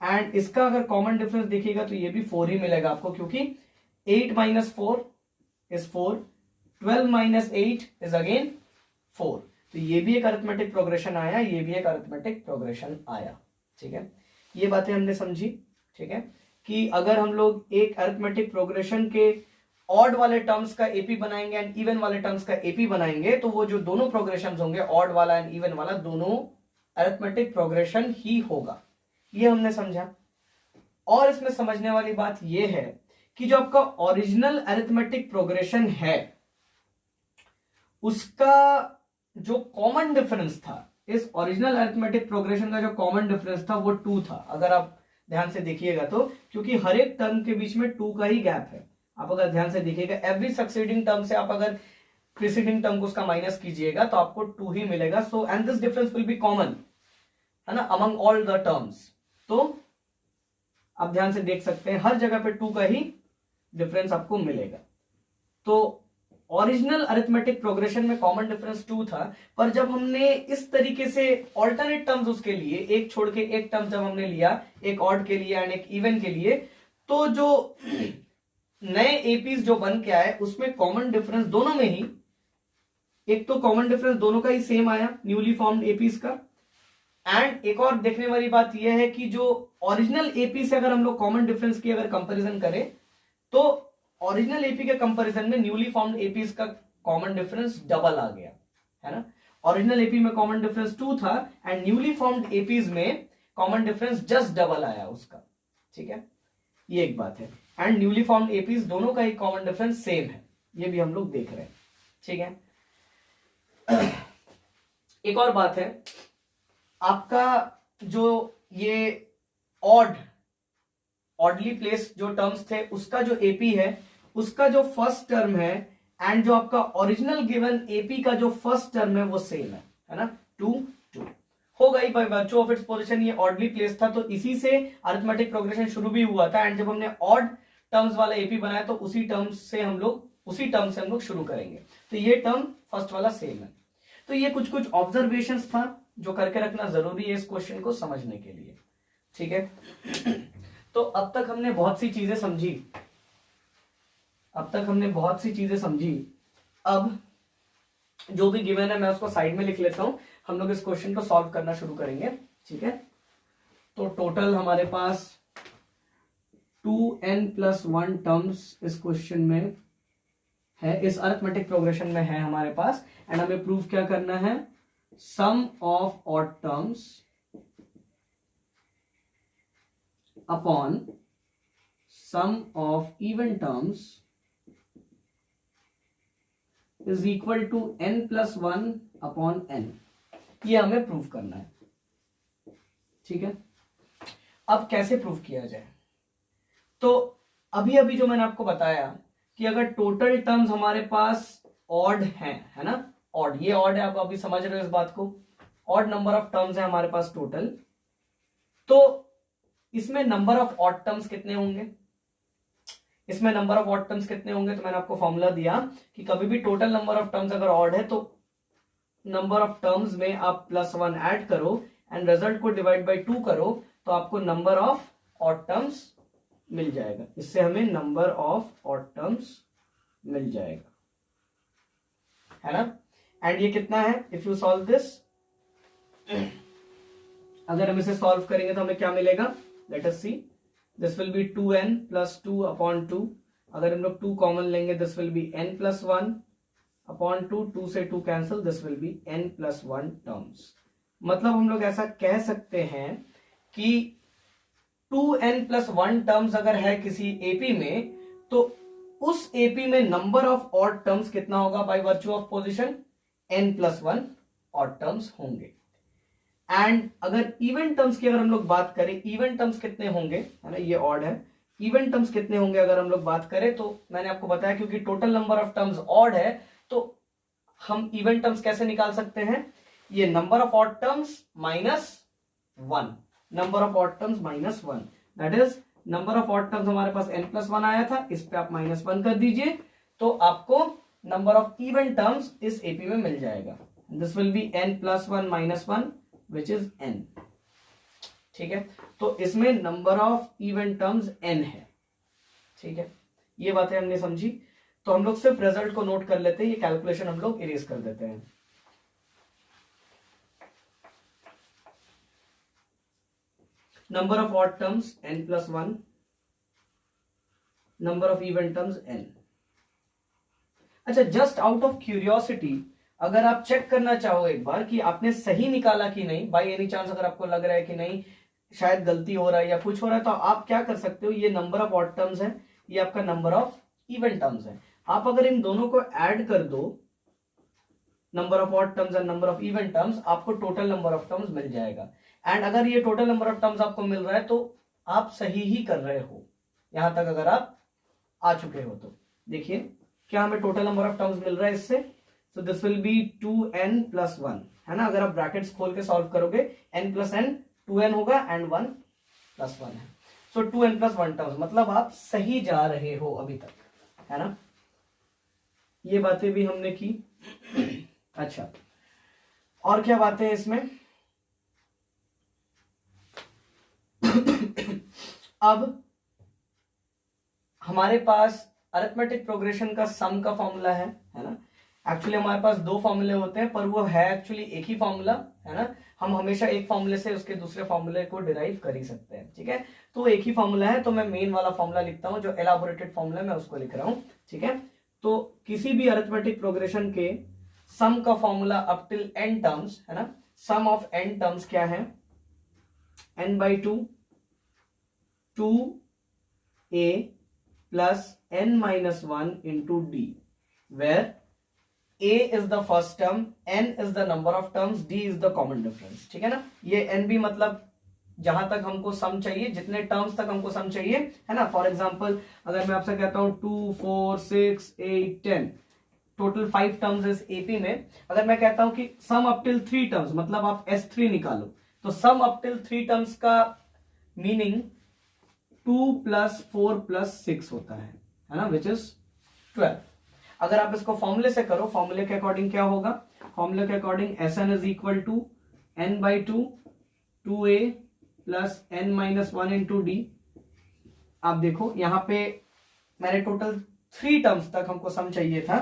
एंड इसका अगर कॉमन डिफरेंस देखिएगा तो ये भी 4 ही मिलेगा आपको, क्योंकि 8 - 4 इज 4, 12 - 8 इज अगेन 4। तो ये भी एक अरिथमेटिक प्रोग्रेशन आया, ये भी एक अरिथमेटिक प्रोग्रेशन आया, ठीक है। ये बातें हमने समझी, ठीक है, कि अगर हम लोग एक अरिथमेटिक प्रोग्रेशन के ऑड वाले टर्म्स का एपी बनाएंगे एंड इवन वाले टर्म्स का एपी बनाएंगे, तो वो जो दोनों प्रोग्रेशन होंगे, ऑड वाला एंड इवन वाला, दोनों अरिथमेटिक प्रोग्रेशन ही होगा। ये हमने समझा। और इसमें समझने वाली बात यह है कि जो आपका ओरिजिनल अरिथमेटिक प्रोग्रेशन है उसका जो कॉमन डिफरेंस था, इस ओरिजिनल अरिथमेटिक प्रोग्रेशन का जो कॉमन डिफरेंस था वो 2 था। अगर आप ध्यान से देखिएगा तो, क्योंकि हर एक टर्म के बीच में 2 का ही गैप है। आप अगर ध्यान से देखिएगा, एवरी सक्सीडिंग टर्म से आप अगर प्रीसीडिंग टर्म को उसका माइनस कीजिएगा तो आपको 2 ही मिलेगा। So and this difference will be common, है ना, अमंग ऑल द टर्म्स। तो आप ध्यान से देख सकते हैं हर जगह पे 2 का ही डिफरेंस आपको मिलेगा। तो ओरिजिनल अरिथमेटिक प्रोग्रेशन में कॉमन डिफरेंस 2 था, पर जब हमने इस तरीके से ऑल्टरनेट टर्म्स उसके लिए, एक छोड़ के एक टर्म जब हमने लिया, एक ऑड के लिए एंड एक इवन के लिए, तो जो नए एपीज जो बन के आए उसमें कॉमन डिफरेंस दोनों में ही, एक तो कॉमन डिफरेंस दोनों का ही सेम आया न्यूली फॉर्म्ड एपीज का। एंड एक और देखने वाली बात यह है कि जो ओरिजिनल एपी से अगर हम लोग कॉमन डिफरेंस की अगर कंपैरिजन करें, तो ओरिजिनल एपी के कंपैरिजन में न्यूली फॉर्म्ड एपीज का कॉमन डिफरेंस डबल आ गया, है ना। ओरिजिनल एपी में कॉमन डिफरेंस 2 था एंड न्यूली फॉर्म्ड एपीज में कॉमन डिफरेंस जस्ट डबल आया उसका, ठीक है, ये एक बात है। एंड न्यूली फॉर्म्ड एपीज दोनों का एक कॉमन डिफरेंस सेम है, ये भी हम लोग देख रहे हैं, ठीक है। एक और बात है, आपका जो ये ऑडली प्लेस जो टर्म्स थे उसका जो एपी है उसका जो फर्स्ट टर्म है एंड जो आपका ओरिजिनल गिवन एपी का जो फर्स्ट टर्म है वो सेम है ना, 2 2 हो गई bye virtue of its position. ये ऑडली प्लेस था तो इसी से अरिथमेटिक प्रोग्रेशन शुरू भी हुआ था, एंड जब हमने ऑड टर्म्स वाला एपी बनाया तो उसी टर्म से हम लोग शुरू करेंगे। तो ये टर्म फर्स्ट वाला सेम है। तो ये कुछ ऑब्जर्वेशंस था जो करके रखना जरूरी है इस क्वेश्चन को समझने के लिए, ठीक है। तो अब तक हमने बहुत सी चीजें समझी, अब जो भी गिवन है मैं उसको साइड में लिख लेता हूं, हम लोग इस क्वेश्चन को सॉल्व करना शुरू करेंगे, ठीक है। तो टोटल हमारे पास 2n+1 टर्म्स इस क्वेश्चन में है, इस अरिथमेटिक प्रोग्रेशन में है हमारे पास, एंड हमें प्रूव क्या करना है, sum of odd terms upon sum of even terms is equal to n+1 upon n, ये हमें प्रूव करना है, ठीक है। अब कैसे प्रूव किया जाए, तो अभी जो मैंने आपको बताया कि अगर टोटल टर्म्स हमारे पास ऑड हैं, है ना, ऑड, ये ऑड है, आप अभी समझ रहे हो इस बात को, ऑड नंबर ऑफ टर्म्स है हमारे पास टोटल, तो इसमें नंबर ऑफ ऑड टर्म्स कितने होंगे, तो मैंने आपको फॉर्मूला दिया कि कभी भी टोटल नंबर ऑफ टर्म्स अगर ऑड है तो नंबर ऑफ टर्म्स में आप +1 ऐड करो एंड रिजल्ट को डिवाइड बाय 2 करो तो आपको नंबर ऑफ ऑड टर्म्स मिल जाएगा, इससे हमें नंबर ऑफ ऑड टर्म्स मिल जाएगा, है ना। एंड ये कितना है, इफ यू सॉल्व दिस, अगर हम इसे सॉल्व करेंगे तो हमें क्या मिलेगा, let us see, this will be 2n+2 upon 2, अगर हम लोग 2 कॉमन लेंगे this will B n+1 upon 2, 2 से 2 cancel, this will B n+1 terms. मतलब हम लोग ऐसा कह सकते हैं कि 2n+1 टर्म्स अगर है किसी एपी में तो उस एपी में नंबर ऑफ ऑड टर्म्स कितना होगा, bye virtue of position n+1 odd terms होंगे। एंड अगर इवन टर्म्स की अगर हम लोग बात करें, इवन टर्म्स कितने होंगे, है ना, ये ऑड है, इवन टर्म्स कितने होंगे अगर हम लोग बात करें, तो मैंने आपको बताया क्योंकि total number of terms odd है तो हम इवन टर्म्स कैसे निकाल सकते हैं, ये number of odd terms -1, number of odd terms -1, that is number of odd terms हमारे पास n+1 आया था, इस पे आप -1 कर दीजिए तो आपको नंबर ऑफ इवन टर्म्स इस एपी में मिल जाएगा, this will B n+1 -1 which is n, ठीक है। तो इसमें number of even terms n है, ठीक है, ये बातें हमने समझी। तो हम लोग सिर्फ रिजल्ट को नोट कर लेते हैं, ये कैलकुलेशन हम लोग इरेज कर देते हैं। Number of odd terms n+1, number of even terms n। अच्छा, जस्ट आउट ऑफ क्यूरियोसिटी अगर आप चेक करना चाहो एक बार कि आपने सही निकाला कि नहीं, बाय एनी चांस अगर आपको लग रहा है कि नहीं शायद गलती हो रहा है या कुछ हो रहा है, तो आप क्या कर सकते हो, ये नंबर ऑफ ऑड टर्म्स है, ये आपका नंबर ऑफ इवन टर्म्स है, आप अगर इन दोनों को ऐड कर दो, number of odd terms and number of even terms, आपको टोटल नंबर ऑफ टर्म्स मिल जाएगा। एंड अगर ये टोटल नंबर ऑफ टर्म्स आपको मिल रहा है तो आप सही ही कर रहे हो, यहां तक अगर आप आ चुके हो तो देखिए क्या हमें टोटल नंबर ऑफ टर्म्स मिल रहा है इससे, so this will B 2n+1, है ना, अगर आप ब्रैकेट्स खोल के सॉल्व करोगे n+n 2n होगा एंड 1+1 है, सो 2n+1 टर्म्स, मतलब आप सही जा रहे हो अभी तक, है ना, ये बातें भी हमने की। अच्छा, और क्या बातें हैं इसमें, अब हमारे पास अरिथमेटिक प्रोग्रेशन का सम का फॉर्मूला है ना, एक्चुअली हमारे पास दो फॉर्मूले होते हैं पर वो है एक्चुअली एक ही फॉर्मूला, है ना, हम हमेशा एक फॉर्मूले से उसके दूसरे फॉर्मूले को डिराइव कर ही सकते हैं, ठीक है। तो एक ही फॉर्मूला है तो मैं मेन वाला फॉर्मूला लिखता हूं, जो एलाबोरेटेड फॉर्मूला मैं उसको लिख रहा हूं, ठीक है। तो किसी भी अरिथमेटिक प्रोग्रेशन के सम का formula up till n terms, है ना, सम ऑफ n टर्म्स क्या है, n by 2 2a plus n minus 1 into d, where a is the first term, n is the number of terms, d is the common difference. ठीक है ना, ये n भी मतलब जहां तक हमको सम चाहिए, जितने टर्म्स तक हमको सम चाहिए, है ना। फॉर एग्जांपल अगर मैं आपसे कहता हूं 2 4 6 8 10 टोटल 5 टर्म्स इस एपी में, अगर मैं कहता हूं कि सम अप टिल 3 टर्म्स, मतलब आप S3 निकालो, तो सम अप टिल 3 टर्म्स का मीनिंग 2 + 4 + 6 होता है ना, विच इज 12। अगर आप इसको फॉर्मूले से करो, फॉर्मूले के अकॉर्डिंग क्या होगा, फॉर्मूले के according Sn is equal to n by 2 2a plus n minus 1 into d। आप देखो यहां पे मैंने टोटल 3 टर्म्स तक हमको सम चाहिए था,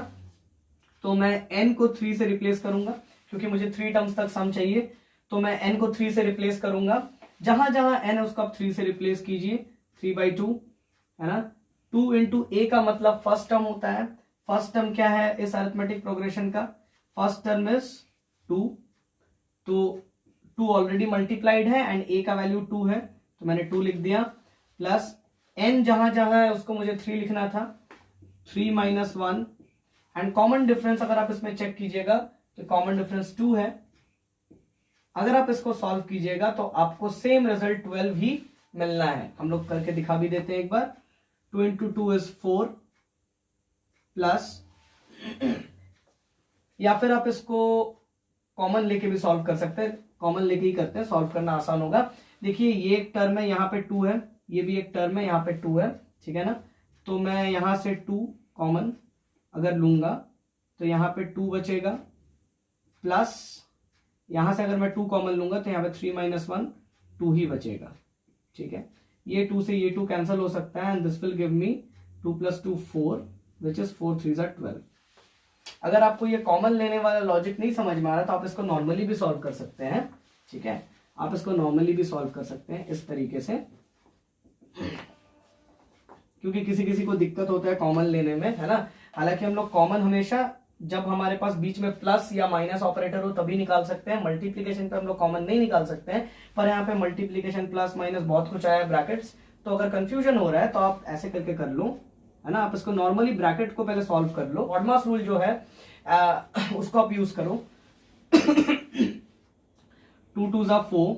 तो मैं n को 3 से रिप्लेस करूंगा, क्योंकि मुझे 3 टर्म्स तक सम चाहिए, तो मैं n को 3 से रिप्लेस करूंगा। जहां जहां n है उसको आप 3 से रिप्लेस कीजिए, 3/2 है ना। 2 into a का मतलब फर्स्ट टर्म होता है। फर्स्ट टर्म क्या है इस अरिथमेटिक प्रोग्रेशन का, फर्स्ट टर्म इज 2, तो 2 ऑलरेडी मल्टीप्लाइड है एंड a का वैल्यू 2 है, तो मैंने 2 लिख दिया, प्लस n जहां जहां है उसको मुझे 3 लिखना था, 3 - 1, एंड कॉमन डिफरेंस अगर आप इसमें चेक कीजिएगा तो कॉमन डिफरेंस 2 है। अगर आप इसको सॉल्व कीजिएगा तो आपको सेम रिजल्ट 12 ही मिलना है। हम लोग करके दिखा भी देते हैं एक बार। 2 × 2 इज 4, प्लस या फिर आप इसको कॉमन लेके भी सॉल्व कर सकते हैं, कॉमन लेके ही करते हैं, सॉल्व करना आसान होगा। देखिए ये एक टर्म है, यहाँ पे 2 है, ये भी एक टर्म है, यहाँ पे 2 है, ठीक है ना। तो मैं यहां से 2 कॉमन अगर लूंगा तो यहाँ पे 2 बचेगा, प्लस यहां से अगर मैं 2 कॉमन लूंगा तो यहाँ पे 3 - 1 2 ही बचेगा, ठीक है। ये 2 से ये 2 कैंसिल हो सकता है, and this will give me 2 + 2 4, which is 4 × 3 = 12। अगर आपको ये कॉमन लेने वाला लॉजिक नहीं समझ में आ रहा तो आप इसको नॉर्मली भी सॉल्व कर सकते हैं, ठीक है। आप इसको नॉर्मली भी सॉल्व कर सकते हैं इस तरीके से, क्योंकि किसी किसी को दिक्कत होता है कॉमन लेने में, है ना। हालांकि हम लोग कॉमन हमेशा जब हमारे पास बीच में प्लस या माइनस ऑपरेटर हो तभी निकाल सकते हैं। मल्टीप्लीकेशन पे हम लोग कॉमन नहीं निकाल सकते हैं, पर यहाँ पे मल्टीप्लीकेशन प्लस माइनस बहुत कुछ आया है ब्रैकेट्स, तो अगर कंफ्यूजन हो रहा है तो आप ऐसे करके कर लो, है ना। आप इसको नॉर्मली ब्रैकेट को पहले सॉल्व कर लो। ऑडमास रूल जो है उसको आप यूज करो। 2 × 2 = 4,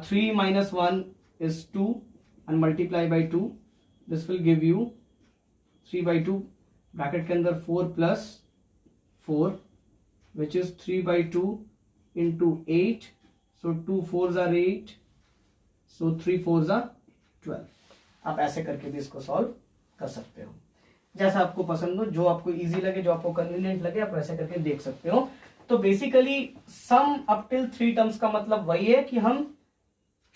3 - 1 is 2 and multiply by 2, this will give you 3/2, bracket के अंदर 4 + 4 which is 3/2 into 8, so 2 4s are 8, so 3 4s are 12। आप ऐसे करके भी इसको सॉल्व कर सकते हो, जैसा आपको पसंद हो, जो आपको इजी लगे, जो आपको कन्वीनियंट लगे, आप वैसे करके देख सकते हो। तो basically sum up till 3 terms का मतलब वही है कि हम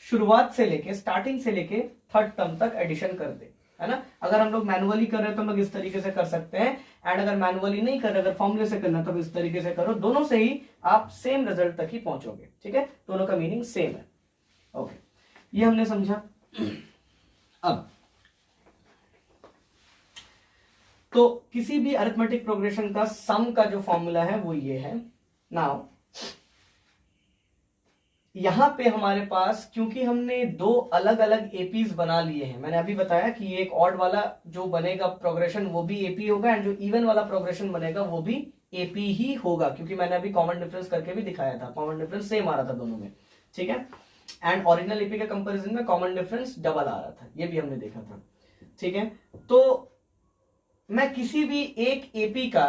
शुरुआत से लेके, स्टार्टिंग से लेके 3rd टर्म तक एडिशन कर दे, है ना। अगर हम लोग मैनुअली कर रहे हैं तो हम लोग इस तरीके से कर सकते हैं, एंड अगर मैनुअली नहीं कर रहे, अगर फॉर्मूले से करना तो इस तरीके से करो। दोनों से ही आप सेम रिजल्ट तक ही पहुंचोगे, ठीक है। दोनों का मीनिंग सेम है, ओके। ये हमने समझा। अब तो किसी भी अरिथमेटिक प्रोग्रेशन का सम का जो फॉर्मूला है वो ये है। नाउ यहां पे हमारे पास, क्योंकि हमने 2 अलग अलग एपीज बना लिए हैं, मैंने अभी बताया कि ये एक ऑड वाला जो बनेगा प्रोग्रेशन वो भी एपी होगा, एंड जो इवन वाला प्रोग्रेशन बनेगा वो भी एपी ही होगा, क्योंकि मैंने अभी कॉमन डिफरेंस करके भी दिखाया था, कॉमन डिफरेंस सेम आ रहा था दोनों में, ठीक है। एंड ओरिजिनल एपी के कंपेरिजन में कॉमन डिफरेंस डबल आ रहा था, ये भी हमने देखा था, ठीक है। तो मैं किसी भी एक एपी का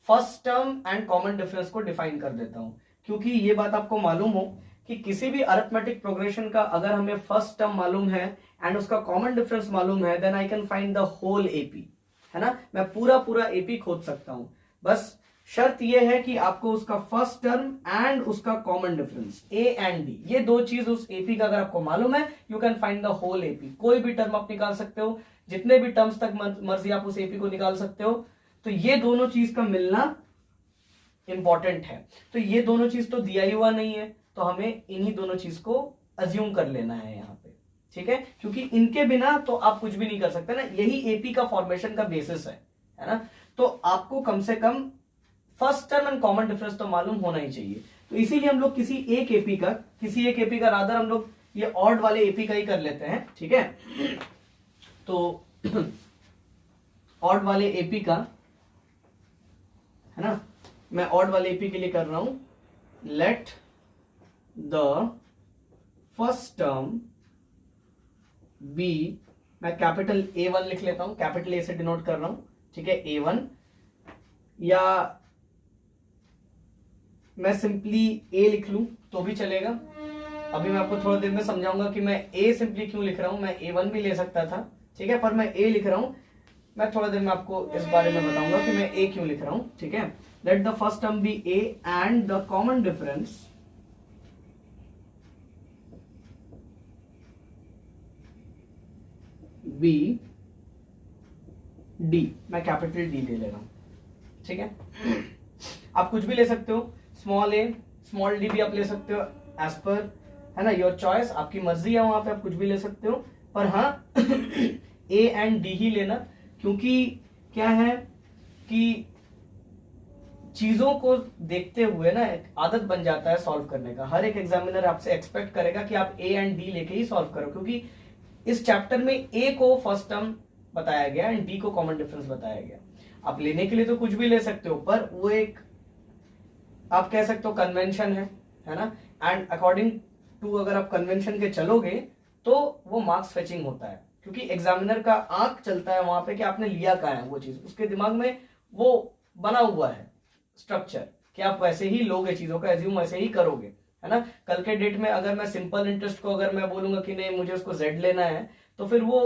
first term and common difference को डिफाइन कर देता हूं, क्योंकि ये बात आपको मालूम हो कि किसी भी अरिथमेटिक प्रोग्रेशन का अगर हमें फर्स्ट टर्म मालूम है एंड उसका कॉमन डिफरेंस मालूम है, then I can find the whole AP, है ना। मैं पूरा एपी खोज सकता हूं, बस शर्त यह है कि आपको उसका फर्स्ट टर्म एंड उसका common difference A and D, ये 2 चीज उस एपी का अगर आपको मालूम है, you can find the whole AP. कोई भी टर्म आप निकाल सकते हो, जितने भी टर्म्स तक मर्जी आप उस एपी को निकाल सकते हो। तो ये दोनों चीज का मिलना इंपॉर्टेंट है। तो ये दोनों चीज तो दिया ही हुआ नहीं है, तो हमें इन्हीं दोनों चीज को अज्यूम कर लेना है यहाँ पे, ठीक है। क्योंकि इनके बिना तो आप कुछ भी नहीं कर सकते ना, यही एपी का फॉर्मेशन का बेसिस है ना। तो आपको कम से come first term and common difference तो मालूम होना ही चाहिए। तो इसीलिए हम लोग किसी एक एपी का रादर हम लोग ये ऑड वाले एपी का ही कर लेते हैं, ठीक है। तो ऑड वाले एपी का है ना, मैं ऑड वाले एपी के लिए कर रहा हूं, let the first term be, मैं कैपिटल A1 लिख लेता हूं, कैपिटल ए से डिनोट कर रहा हूं, ठीक है, A1, या मैं सिंपली A लिख लूं तो भी चलेगा। अभी मैं आपको थोड़ा देर में समझाऊंगा कि मैं A सिंपली क्यों लिख रहा हूं, मैं A1 भी ले सकता था, ठीक है, पर मैं A लिख रहा हूं। मैं थोड़ा देर में आपको इस बारे में बताऊंगा कि मैं A क्यों लिख रहा हूं, ठीक है। Let the first term be A and the common difference be D, मैं कैपिटल D ले रहा हूं, ठीक है। आप कुछ भी ले सकते हो, स्मॉल a स्मॉल d भी आप ले सकते हो, एज पर, है ना, योर चॉइस, आपकी मर्जी है, वहां पे आप कुछ भी ले सकते हो, पर हाँ A एंड D ही लेना, क्योंकि क्या है कि चीजों को देखते हुए ना एक आदत बन जाता है सॉल्व करने का। हर एक एग्जामिनर आपसे एक्सपेक्ट करेगा कि आप A एंड D लेके ही सॉल्व करो, क्योंकि इस चैप्टर में A को फर्स्ट टर्म बताया गया एंड D को कॉमन डिफरेंस बताया गया। आप लेने के लिए तो कुछ भी ले सकते हो, पर वो एक आप कह सकते हो कन्वेंशन है ना, एंड अकॉर्डिंग टू अगर आप कन्वेंशन के चलोगे तो वो मार्क्स फेचिंग होता है, क्योंकि एग्जामिनर का आंख चलता है वहां पे कि आपने लिया कहाँ है वो चीज, उसके दिमाग में वो बना हुआ है स्ट्रक्चर कि आप वैसे ही लोगे, चीजों का एज्यूम वैसे ही करोगे, है ना। कल के डेट में अगर मैं सिंपल इंटरेस्ट को अगर मैं बोलूंगा कि नहीं मुझे उसको जेड लेना है, तो फिर वो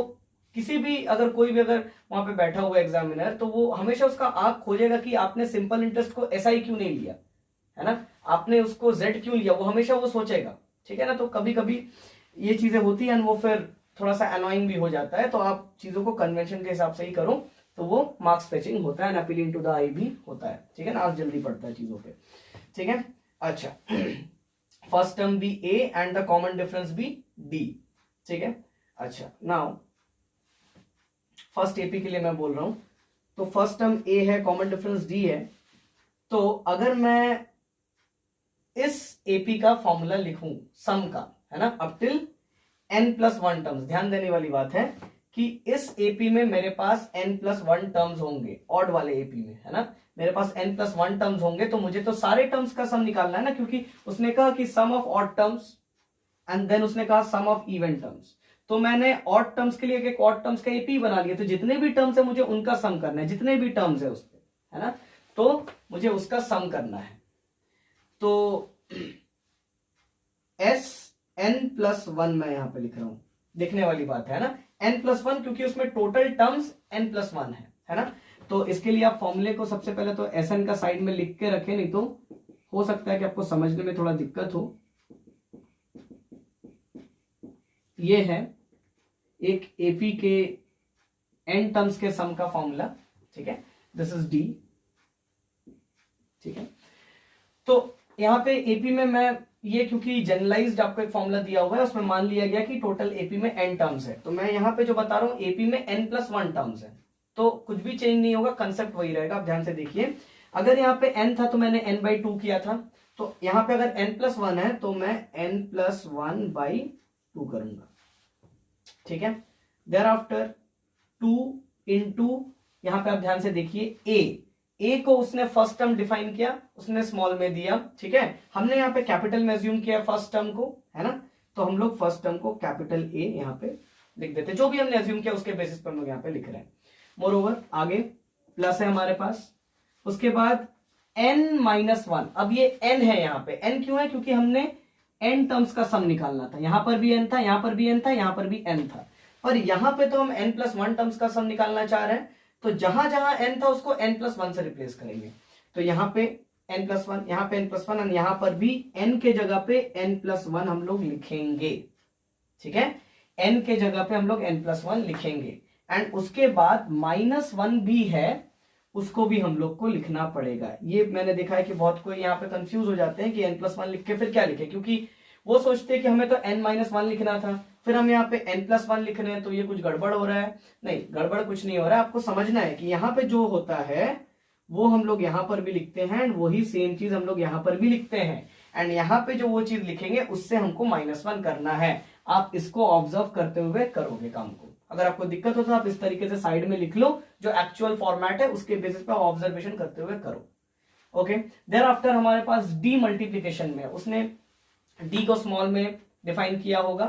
किसी भी अगर कोई भी अगर वहां पे बैठा हुआ एग्जामिनर, तो वो हमेशा उसका आंख खोजेगा कि आपने सिंपल इंटरेस्ट को ऐसा ही क्यों नहीं लिया, है ना, आपने उसको जेड क्यों लिया, वो हमेशा वो सोचेगा, ठीक है ना। तो कभी कभी ये चीजें होती हैं, वो फिर थोड़ा सा अनोइंग भी हो जाता है, तो आप चीजों को कन्वेंशन के हिसाब से ही करो, तो वो मार्क्स फेचिंग होता है, अपीलिंग टू द आई भी होता है, ठीक है ना, आप जल्दी पड़ता है चीजों पे, ठीक है। अच्छा, first term be A and the common difference be D, ठीक है। अच्छा, नाउ फर्स्ट एपी के लिए मैं बोल रहा हूं, तो फर्स्ट टर्म A है, कॉमन डिफरेंस D है, तो अगर मैं इस एपी का फॉर्मूला लिखूं सम का, है ना, अप टिल n+1 टर्म्स, ध्यान देने वाली बात है कि इस एपी में मेरे पास n+1 टर्म्स होंगे, ऑड वाले एपी में, है ना, मेरे पास n+1 टर्म्स होंगे, तो मुझे तो सारे टर्म्स का सम निकालना है ना, क्योंकि उसने कहा कि sum of odd terms and then उसने कहा सम ऑफ इवन टर्म्स, तो मैंने ऑड टर्म्स के लिए एक ऑड टर्म्स का एपी बना लिया, तो जितने भी टर्म्स है मुझे उनका सम करना है, जितने भी टर्म्स है उसके, है ना, तो मुझे उसका सम करना है। तो n+1 मैं यहां पे लिख रहा हूं, देखने वाली बात है ना, n+1 क्योंकि उसमें टोटल टर्म्स n+1 है ना। तो इसके लिए आप फॉर्मूले को सबसे पहले तो Sn का साइड में लिख के रखें, नहीं तो हो सकता है कि आपको समझने में थोड़ा दिक्कत हो। ये है एक एपी के n टर्म्स के सम का फॉर्मूला, ठीक है, दिस इज D, ठीक है। तो यहां पे एपी में मैं ये, क्योंकि जनरलाइज्ड आपको एक फॉर्मूला दिया हुआ है, उसमें मान लिया गया कि टोटल एपी में n टर्म्स है, तो मैं यहां पे जो बता रहा हूं एपी में n+1 टर्म्स है, तो कुछ भी चेंज नहीं होगा, कंसेप्ट वही रहेगा। आप ध्यान से देखिए, अगर यहाँ पे n था तो मैंने n/2 किया था, तो यहाँ पे अगर n+1 है तो मैं n+1/2 करूंगा, ठीक है। देयर आफ्टर 2 इंटू, यहाँ पे आप ध्यान से देखिए ए को उसने फर्स्ट टर्म डिफाइन किया, उसने स्मॉल में दिया, ठीक है, हमने यहाँ पे कैपिटल में अज्यूम किया फर्स्ट टर्म को, है ना, तो हम लोग फर्स्ट टर्म को कैपिटल A यहाँ पे लिख देते, जो भी हमने अज्यूम किया उसके बेसिस पर हम लोग यहाँ पे लिख रहे हैं। मोरओवर आगे प्लस है हमारे पास, उसके बाद n-1, अब ये n है, यहाँ पे n क्यों है, क्योंकि हमने n टर्म्स का सम निकालना था, यहां पर भी n था, यहां पर भी n था, यहां पर भी n था, और यहां पे तो हम n+1 टर्म्स का सम निकालना चाह रहे हैं, तो जहां जहां n था उसको n+1 से रिप्लेस करेंगे, तो यहां पे n+1, यहां पे n+1 और यहां पर भी n के जगह पे n+1 हम लोग लिखेंगे, ठीक है, n के जगह पे हम लोग n+1 लिखेंगे, एंड उसके बाद -1 भी है, उसको भी हम लोग को लिखना पड़ेगा। ये मैंने देखा है कि बहुत कोई यहाँ पे कंफ्यूज हो जाते हैं कि n+1 लिख के फिर क्या लिखे, क्योंकि वो सोचते हैं कि हमें तो n-1 लिखना था, फिर हम यहाँ पे n+1 लिख रहे हैं, तो ये कुछ गड़बड़ हो रहा है। नहीं, गड़बड़ कुछ नहीं हो रहा है, आपको समझना है कि यहाँ पे जो होता है वो हम लोग यहां पर भी लिखते हैं एंड वही सेम चीज हम लोग यहां पर भी लिखते हैं। एंड यहाँ पे जो वो चीज लिखेंगे उससे हमको -1 करना है। आप इसको ऑब्जर्व करते हुए करोगे काम को। अगर आपको दिक्कत हो तो आप इस तरीके से साइड में लिख लो, जो एक्चुअल फॉर्मेट है उसके बेसिस पे ऑब्जर्वेशन करते हुए करो। ओके, देयर आफ्टर हमारे पास डी मल्टीप्लीकेशन में उसने डी को स्मॉल में डिफाइन किया होगा,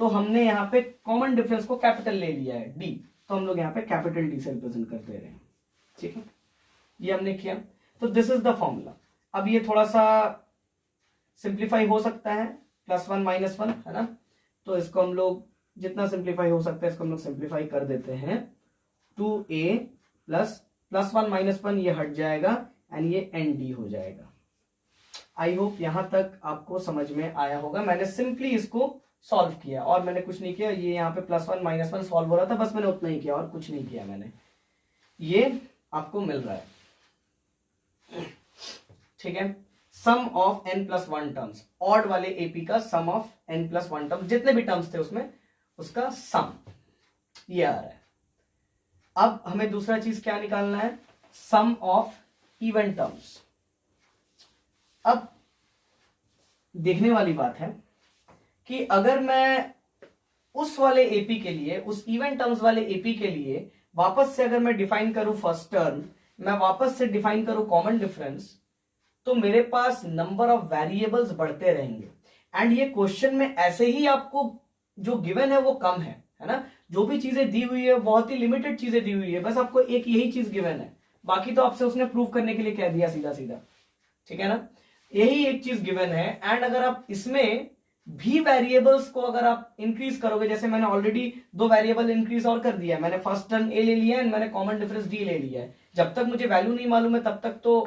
तो हमने यहाँ पे कॉमन डिफरेंस को कैपिटल ले लिया है डी, तो हम लोग यहाँ पे कैपिटल डी से रिप्रेजेंट कर दे रहे हैं। ठीक है, ये हमने किया। तो दिस इज द फॉर्मूला। अब ये थोड़ा सा सिंप्लीफाई हो सकता है, +1 -1 है ना, तो इसको हम लोग जितना सिंप्लीफाई हो सकता है इसको हम लोग सिंप्लीफाई कर देते हैं। 2a प्लस +1 -1 ये हट जाएगा एंड ये nd हो जाएगा। आई होप यहां तक आपको समझ में आया होगा। मैंने सिंपली इसको सॉल्व किया और मैंने कुछ नहीं किया। ये यहाँ पे +1 -1 सॉल्व हो रहा था, बस मैंने उतना ही किया और कुछ नहीं किया मैंने। ये आपको मिल रहा है। ठीक है, sum of n+1 terms, odd वाले एपी का सम ऑफ n+1 टर्म्स, जितने भी टर्म्स थे उसमें उसका सम ये आ रहा है। अब हमें दूसरा चीज क्या निकालना है, सम ऑफ इवन टर्म्स। अब देखने वाली बात है कि अगर मैं उस वाले एपी के लिए, उस इवन टर्म्स वाले एपी के लिए वापस से अगर मैं डिफाइन करूं फर्स्ट टर्म, मैं वापस से डिफाइन करूं कॉमन डिफरेंस, तो मेरे पास नंबर ऑफ वेरिएबल्स बढ़ते रहेंगे। एंड ये क्वेश्चन में ऐसे ही आपको जो गिवन है वो कम है ना, जो भी चीजें दी हुई है बहुत ही लिमिटेड चीजें दी हुई है, बस आपको एक यही चीज गिवन है, बाकी तो आपसे उसने प्रूव करने के लिए कह दिया सीधा सीधा। ठीक है ना, यही एक चीज गिवन है। एंड अगर आप इसमें भी वेरिएबल्स को अगर आप इंक्रीज करोगे, जैसे मैंने ऑलरेडी 2 वेरिएबल इंक्रीज और कर दिया, मैंने फर्स्ट टर्म ए ले लिया है, मैंने कॉमन डिफरेंस डी ले लिया है। जब तक मुझे वैल्यू नहीं मालूम है तब तक तो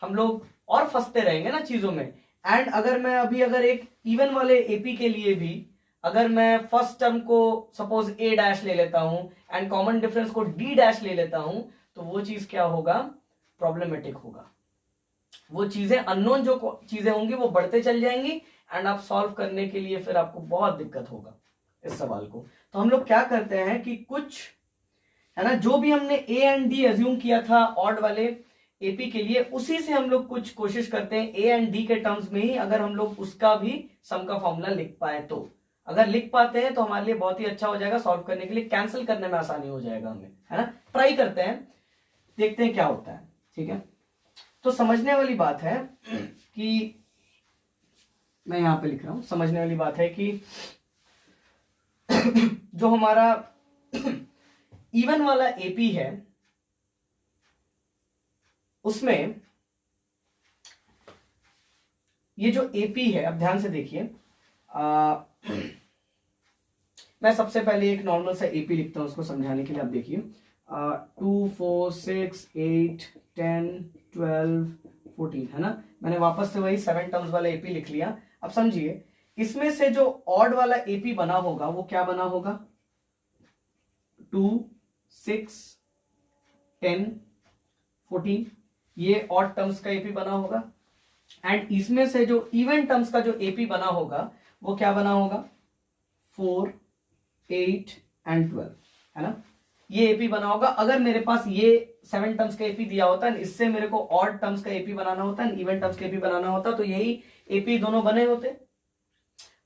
हम लोग और फंसते रहेंगे ना चीजों में। एंड अगर मैं अगर एक इवन वाले एपी के लिए भी अगर मैं फर्स्ट टर्म को सपोज a' ले लेता हूं एंड कॉमन डिफरेंस को d' ले लेता हूं, तो वो चीज क्या होगा, प्रॉब्लमेटिक होगा। वो चीजें अननोन जो चीजें होंगी वो बढ़ते चल जाएंगी एंड आप सॉल्व करने के लिए फिर आपको बहुत दिक्कत होगा इस सवाल को। तो हम लोग क्या करते हैं कि कुछ है ना, जो भी हमने a एंड d अज्यूम किया था ऑड वाले एपी के लिए, उसी से हम लोग कुछ कोशिश करते हैं a एंड d के टर्म्स में ही, अगर हम लोग उसका भी सम का फॉर्मूला लिख पाए तो। अगर लिख पाते हैं तो हमारे लिए बहुत ही अच्छा हो जाएगा, सॉल्व करने के लिए कैंसिल करने में आसानी हो जाएगा हमें, है ना। ट्राई करते हैं, देखते हैं क्या होता है। ठीक है, तो समझने वाली बात है कि मैं यहां पे लिख रहा हूं, समझने वाली बात है कि जो हमारा इवन वाला एपी है उसमें ये जो एपी है, अब ध्यान से देखिए, मैं सबसे पहले एक नॉर्मल सा एपी लिखता हूं उसको समझाने के लिए। आप देखिए 2 4 6 8 10 12 14 है ना, मैंने वापस से वही 7 टर्म्स वाला एपी लिख लिया। अब समझिए, इसमें से जो ऑड वाला एपी बना होगा वो क्या बना होगा, 2 6 10 14, ये ऑड टर्म्स का एपी बना होगा। एंड इसमें से जो इवन टर्म्स का जो एपी बना होगा वो क्या बना होगा, 4 8 एंड 12 है ना, ये एपी बना होगा। अगर मेरे पास ये 7 टर्म्स का एपी दिया होता है, इससे मेरे को ऑड टर्म्स का एपी बनाना होता है, इवन टर्म्स का एपी बनाना होता, तो यही एपी दोनों बने होते।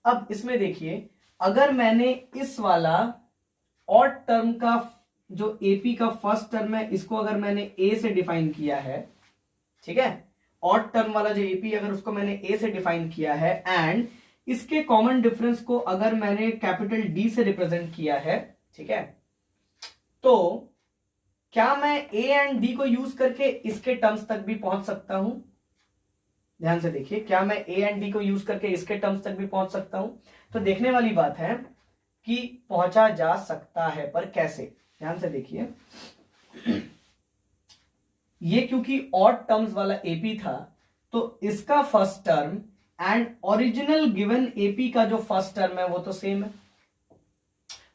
अब इसमें देखिए, अगर मैंने इस वाला ऑड टर्म का जो एपी का फर्स्ट टर्म है, इसको अगर मैंने ए से डिफाइन किया है, ठीक है, ऑड टर्म वाला जो एपी अगर उसको मैंने ए से डिफाइन किया है, एंड इसके कॉमन डिफरेंस को अगर मैंने कैपिटल डी से रिप्रेजेंट किया है, ठीक है, तो क्या मैं ए एंड डी को यूज करके इसके टर्म्स तक भी पहुंच सकता हूं। ध्यान से देखिए, क्या मैं ए एंड डी को यूज करके इसके टर्म्स तक भी पहुंच सकता हूं। तो देखने वाली बात है कि पहुंचा जा सकता है, पर कैसे। ध्यान से देखिए, ये क्योंकि ऑड टर्म्स वाला एपी था, तो इसका first term and original given AP का जो फर्स्ट टर्म है वो तो सेम है।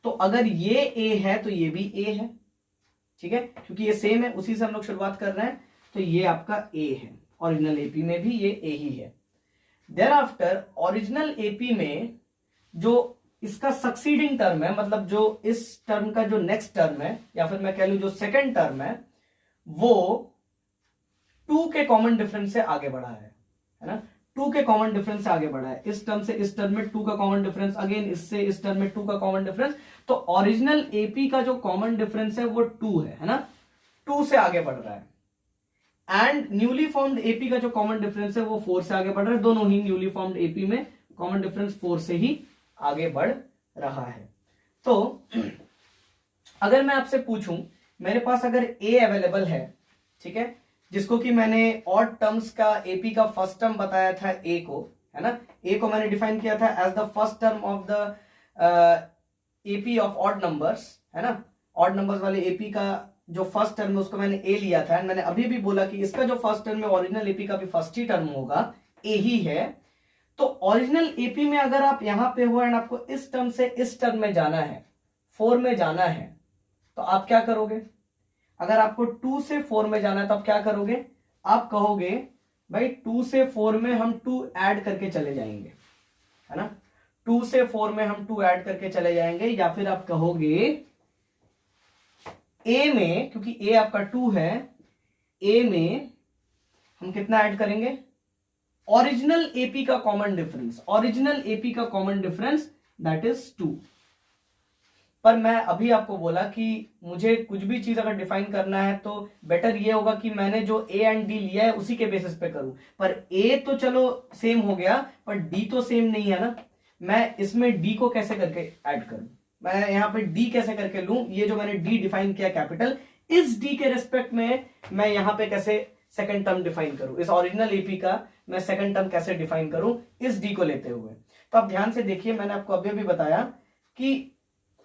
तो अगर ये ए है तो ये भी ए है, ठीक है, क्योंकि ये सेम है, उसी से हम लोग शुरुआत कर रहे हैं, तो ये आपका ए है। ओरिजिनल एपी में भी ये ए ही है। देयर आफ्टर ओरिजिनल एपी में जो इसका सक्सीडिंग टर्म है, मतलब जो इस टर्म का जो नेक्स्ट टर्म है, या फिर मैं कह लूं जो सेकंड टर्म है, वो टू के कॉमन डिफरेंस से आगे बढ़ा है ना, टू के कॉमन डिफरेंस से आगे बढ़ा है, इस टर्म से इस टर्म में टू का कॉमन डिफरेंस, अगेन इससे इस टर्म में टू का कॉमन डिफरेंस, तो ओरिजिनल एपी का जो कॉमन डिफरेंस है वो टू है ना, टू से आगे बढ़ रहा है। एंड न्यूली फॉर्म्ड एपी का जो कॉमन डिफरेंस है वो फोर से आगे बढ़ रहा है, दोनों ही न्यूली फॉर्म्ड एपी में कॉमन डिफरेंस फोर से ही आगे बढ़ रहा है। तो अगर मैं आपसे पूछूं, मेरे पास अगर ए अवेलेबल है, ठीक है, जिसको कि मैंने ऑड टर्म्स का एपी का फर्स्ट टर्म बताया था ए को, है ना, ए को मैंने डिफाइन किया था as the first term of the AP of odd numbers, है ना, ऑड नंबर्स वाले एपी का जो फर्स्ट टर्म है उसको मैंने ए लिया था, एंड मैंने अभी भी बोला कि इसका जो फर्स्ट टर्म है ओरिजिनल एपी का भी फर्स्ट ही टर्म होगा, ए ही है। तो ओरिजिनल एपी में अगर आप यहां पे हो एंड आपको इस टर्म से इस टर्म में जाना है, फोर में जाना है, तो आप क्या करोगे? अगर आपको टू से फोर में जाना है तो आप क्या करोगे? आप कहोगे भाई टू से फोर में हम टू ऐड करके चले जाएंगे, है ना, टू से फोर में हम टू ऐड करके चले जाएंगे, या फिर आप कहोगे ए में, क्योंकि ए आपका टू है, ए में हम कितना ऐड करेंगे? ओरिजिनल एपी का कॉमन डिफरेंस, ओरिजिनल एपी का common difference that is two. पर मैं अभी आपको बोला कि मुझे कुछ भी चीज अगर डिफाइन करना है तो बेटर ये होगा कि मैंने जो ए एंड डी लिया है उसी के बेसिस पे करूं। पर ए तो चलो सेम हो गया, पर डी तो सेम नहीं है ना, मैं इसमें डी को कैसे करके ऐड करूं? मैं यहां पे डी कैसे करके लूं? ये जो मैंने डी डिफाइन किया कैपिटल, इस डी के रेस्पेक्ट में मैं यहां पे कैसे सेकंड टर्म डिफाइन करूं? इस ओरिजिनल एपी का मैं सेकंड टर्म कैसे डिफाइन करूं इस डी को लेते हुए? तो आप ध्यान से देखिए, मैंने आपको अभी भी बताया कि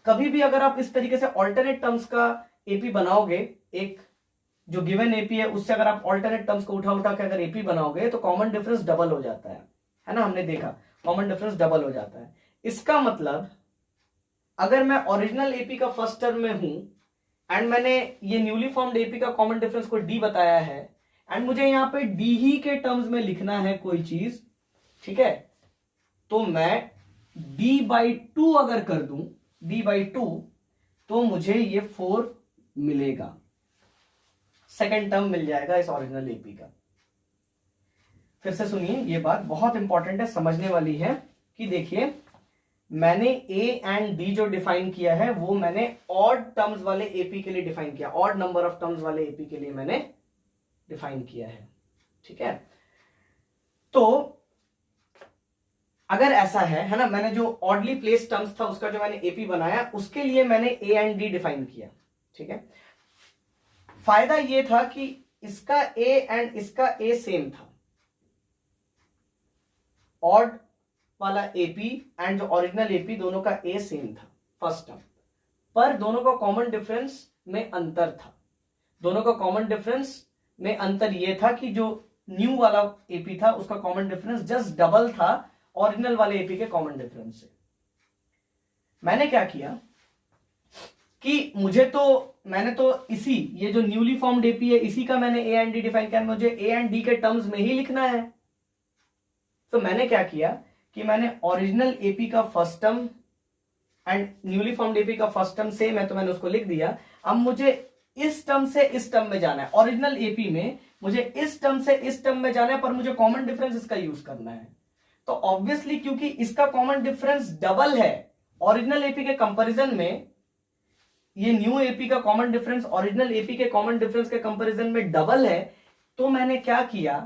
कभी भी अगर आप इस तरीके से ऑल्टरनेट टर्म्स का एपी बनाओगे, एक जो गिवन एपी है उससे अगर आप ऑल्टरनेट टर्म्स को उठा उठा के अगर एपी बनाओगे तो कॉमन डिफरेंस डबल हो जाता है ना, हमने देखा कॉमन डिफरेंस डबल हो जाता है। इसका मतलब अगर मैं ओरिजिनल एपी का फर्स्ट टर्म में हूं एंड मैंने ये न्यूली फॉर्म्ड एपी का कॉमन डिफरेंस को डी बताया है एंड मुझे यहां पे डी ही के टर्म्स में लिखना है कोई चीज, ठीक है, तो मैं डी बाई टू अगर कर दूं, डी बाई टू, तो मुझे ये फोर मिलेगा, सेकेंड टर्म मिल जाएगा इस ओरिजिनल एपी का। फिर से सुनिए, ये बात बहुत इंपॉर्टेंट है, समझने वाली है कि देखिए मैंने ए एंड डी जो डिफाइन किया है वो मैंने ऑड टर्म्स वाले एपी के लिए डिफाइन किया, ऑड नंबर ऑफ टर्म्स वाले एपी के लिए मैंने डिफाइन किया है, ठीक है। तो अगर ऐसा है ना, मैंने जो ऑडली प्लेस टर्म्स था उसका जो मैंने एपी बनाया उसके लिए मैंने ए एंड डी डिफाइन किया, ठीक है। फायदा ये था कि इसका ए एंड इसका ए सेम था, ऑड वाला एपी एंड जो ओरिजिनल एपी दोनों का ए सेम था फर्स्ट टर्म, पर दोनों का कॉमन डिफरेंस में अंतर था। दोनों का कॉमन डिफरेंस में अंतर यह था कि जो न्यू वाला एपी था उसका कॉमन डिफरेंस जस्ट डबल था ओरिजिनल वाले एपी के कॉमन डिफरेंस से। मैंने क्या किया कि मैंने तो इसी ये जो न्यूली फॉर्म्ड एपी है इसी का मैंने ए एंड डी डिफाइन किया, मुझे ए एंड डी के टर्म्स में ही लिखना है। तो मैंने क्या किया कि मैंने ओरिजिनल एपी का first term and newly formed AP का फर्स्ट टर्म सेम है तो मैंने उसको लिख दिया। अब मुझे इस टर्म से इस टर्म में जाना है, ओरिजिनल एपी में मुझे इस टर्म से इस टर्म में जाना है, पर मुझे कॉमन डिफरेंस इसका यूज करना है। तो ऑब्वियसली क्योंकि इसका कॉमन डिफरेंस डबल है ओरिजिनल एपी के कंपैरिजन में, ये न्यू एपी का कॉमन डिफरेंस ओरिजिनल एपी के कॉमन डिफरेंस के कंपैरिजन में डबल है, तो मैंने क्या किया